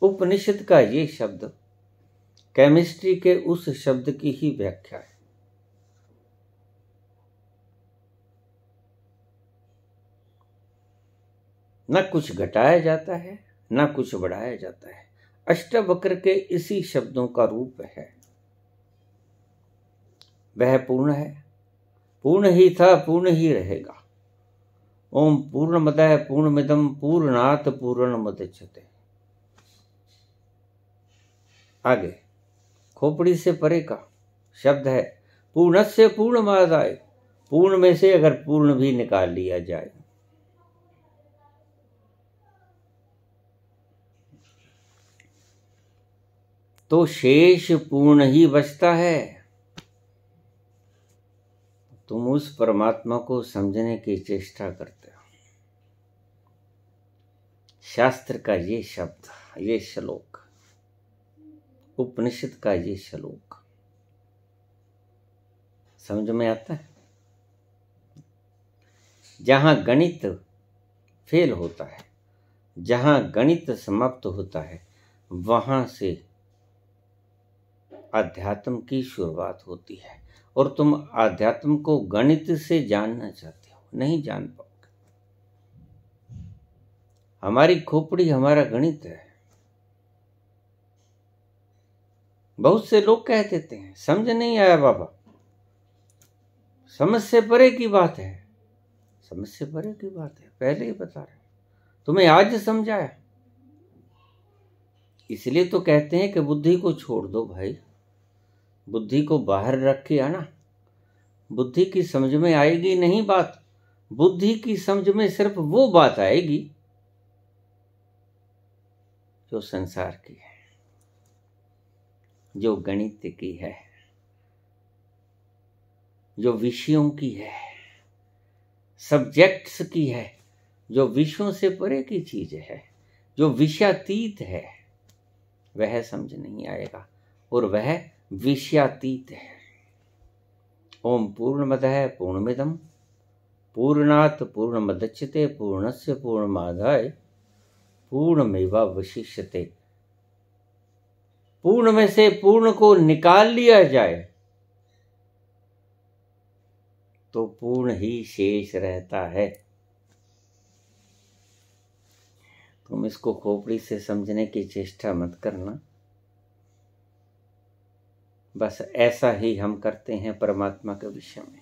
उपनिषद का ये शब्द केमिस्ट्री के उस शब्द की ही व्याख्या है। न कुछ घटाया जाता है, न कुछ बढ़ाया जाता है। अष्टवक्र के इसी शब्दों का रूप है। वह पूर्ण है, पूर्ण ही था, पूर्ण ही रहेगा। ओम पूर्णमदः पूर्णमिदं पूर्णात् पूर्णमुदच्यते। आगे खोपड़ी से परे का शब्द है पूर्णस्य पूर्णमादाय। पूर्ण में से अगर पूर्ण भी निकाल लिया जाए, तो शेष पूर्ण ही बचता है। तुम उस परमात्मा को समझने की चेष्टा करते हो। शास्त्र का ये शब्द, ये श्लोक, उपनिषद का ये श्लोक समझ में आता है? जहां गणित फेल होता है, जहां गणित समाप्त होता है, वहां से अध्यात्म की शुरुआत होती है। और तुम अध्यात्म को गणित से जानना चाहते हो, नहीं जान पाओगे। हमारी खोपड़ी हमारा गणित है। बहुत से लोग कह देते हैं समझ नहीं आया बाबा। समझ से परे की बात है, समझ से परे की बात है, पहले ही बता रहे, तुम्हें आज समझाया। इसलिए तो कहते हैं कि बुद्धि को छोड़ दो भाई, बुद्धि को बाहर रख के आना। बुद्धि की समझ में आएगी नहीं बात, बुद्धि की समझ में सिर्फ वो बात आएगी जो संसार की है, जो गणित की है, जो विषयों की है, सब्जेक्ट्स की है, जो विषयों से परे की चीज है, जो विषयातीत है, वह समझ नहीं आएगा। और वह विषयातीत है। ओम पूर्णमदः पूर्णमिदं पूर्णात् पूर्णमुदच्यते पूर्णस्य पूर्णमादाय पूर्णमेवावशिष्यते। पूर्ण में से पूर्ण को निकाल लिया जाए तो पूर्ण ही शेष रहता है। तुम इसको खोपड़ी से समझने की चेष्टा मत करना। बस ऐसा ही हम करते हैं परमात्मा के विषय में।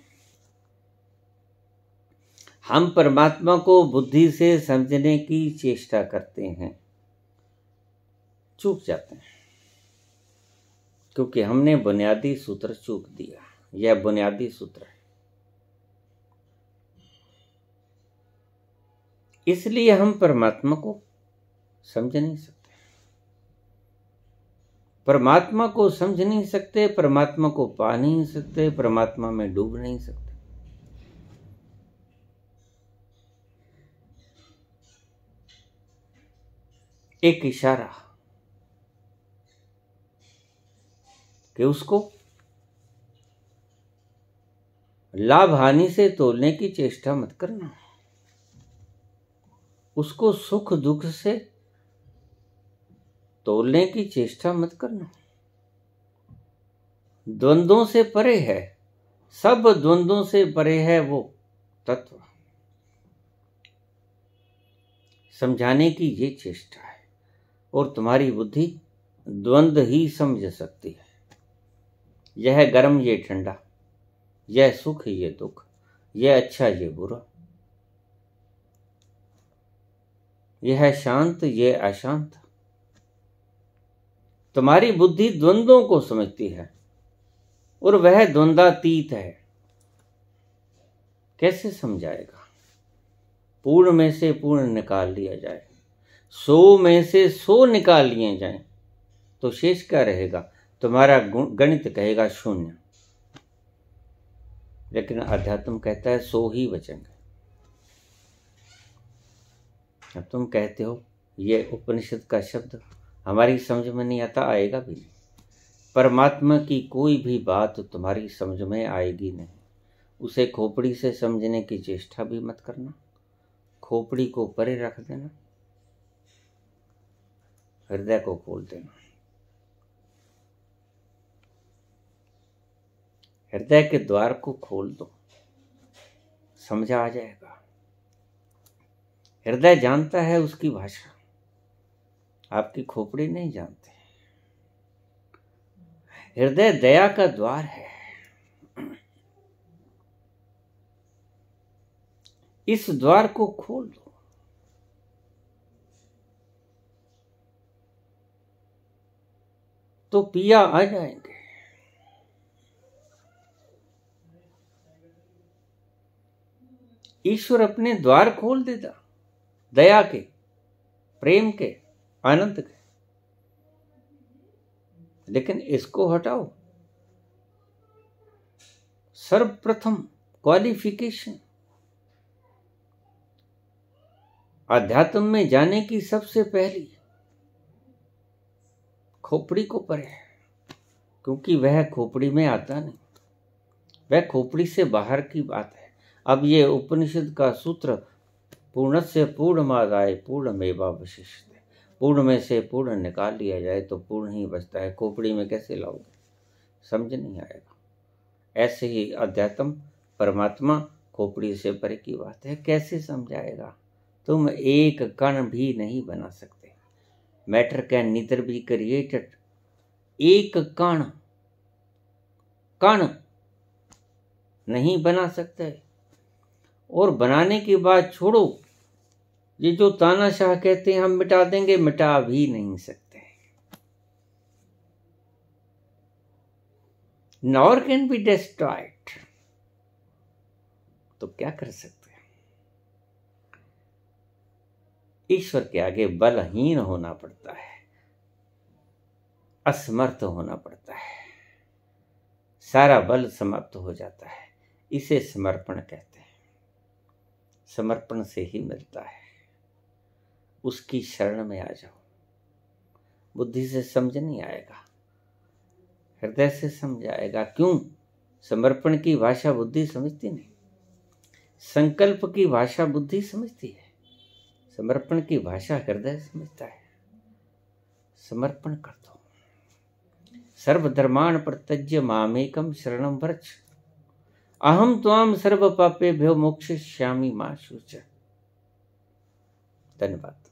हम परमात्मा को बुद्धि से समझने की चेष्टा करते हैं, चूक जाते हैं, क्योंकि हमने बुनियादी सूत्र चूक दिया। यह बुनियादी सूत्र है, इसलिए हम परमात्मा को समझ नहीं सकते। परमात्मा को समझ नहीं सकते, परमात्मा को पा नहीं सकते, परमात्मा में डूब नहीं सकते। एक इशारा कि उसको लाभ हानि से तोलने की चेष्टा मत करना, उसको सुख दुख से तोलने की चेष्टा मत करना। द्वंद्वों से परे है, सब द्वंद्वों से परे है वो तत्व। समझाने की ये चेष्टा है, और तुम्हारी बुद्धि द्वंद्व ही समझ सकती है। यह गर्म ये ठंडा, यह सुख ये दुख, यह अच्छा ये बुरा, यह शांत ये अशांत। तुम्हारी बुद्धि द्वंद्वों को समझती है और वह द्वंद्वातीत है। कैसे समझाएगा? पूर्ण में से पूर्ण निकाल लिया जाए, 100 में से 100 निकाल लिए जाएं, तो शेष क्या रहेगा? तुम्हारा गणित कहेगा 0, लेकिन अध्यात्म कहता है 100 ही बचेंगे। अब तुम कहते हो ये उपनिषद का शब्द हमारी समझ में नहीं आता, आएगा भी नहीं। परमात्मा की कोई भी बात तुम्हारी समझ में आएगी नहीं। उसे खोपड़ी से समझने की चेष्टा भी मत करना, खोपड़ी को परे रख देना, हृदय को खोल देना। हृदय के द्वार को खोल दो, समझ आ जाएगा। हृदय जानता है उसकी भाषा, आपकी खोपड़ी नहीं जानती। हृदय दया का द्वार है। इस द्वार को खोल दो, तो पिया आ जाएंगे। ईश्वर अपने द्वार खोल देता, दया के, प्रेम के, आनंद के। लेकिन इसको हटाओ। सर्वप्रथम क्वालिफिकेशन, अध्यात्म में जाने की सबसे पहली खोपड़ी को परे, क्योंकि वह खोपड़ी में आता नहीं, वह खोपड़ी से बाहर की बात है। अब ये उपनिषद का सूत्र पूर्णस्य पूर्णमादाय पूर्णमेवावशिष्यते, पूर्ण में से पूर्ण निकाल लिया जाए तो पूर्ण ही बचता है। खोपड़ी में कैसे लाओगे, समझ नहीं आएगा। ऐसे ही अध्यात्म परमात्मा खोपड़ी से परे की बात है, कैसे समझाएगा। तुम एक कण भी नहीं बना सकते। Matter can neither be created, एक कण नहीं बना सकते। और बनाने की बात छोड़ो, ये जो तानाशाह कहते हैं हम मिटा देंगे, मिटा भी नहीं सकते। Nor can be destroyed. तो क्या कर सकते हैं। ईश्वर के आगे बलहीन होना पड़ता है, असमर्थ होना पड़ता है, सारा बल समाप्त हो जाता है। इसे समर्पण कहते हैं। समर्पण से ही मिलता है। उसकी शरण में आ जाओ। बुद्धि से समझ नहीं आएगा, हृदय से समझ आएगा। क्यों? समर्पण की भाषा बुद्धि समझती नहीं, संकल्प की भाषा बुद्धि समझती है, समर्पण की भाषा हृदय समझता है। समर्पण कर दो। सर्वधर्मान् परित्यज्य मामेकं शरणं व्रज, अहम त्वां सर्व पापेभ्यो मोक्षयिष्यामि मा शुच। धन्यवाद।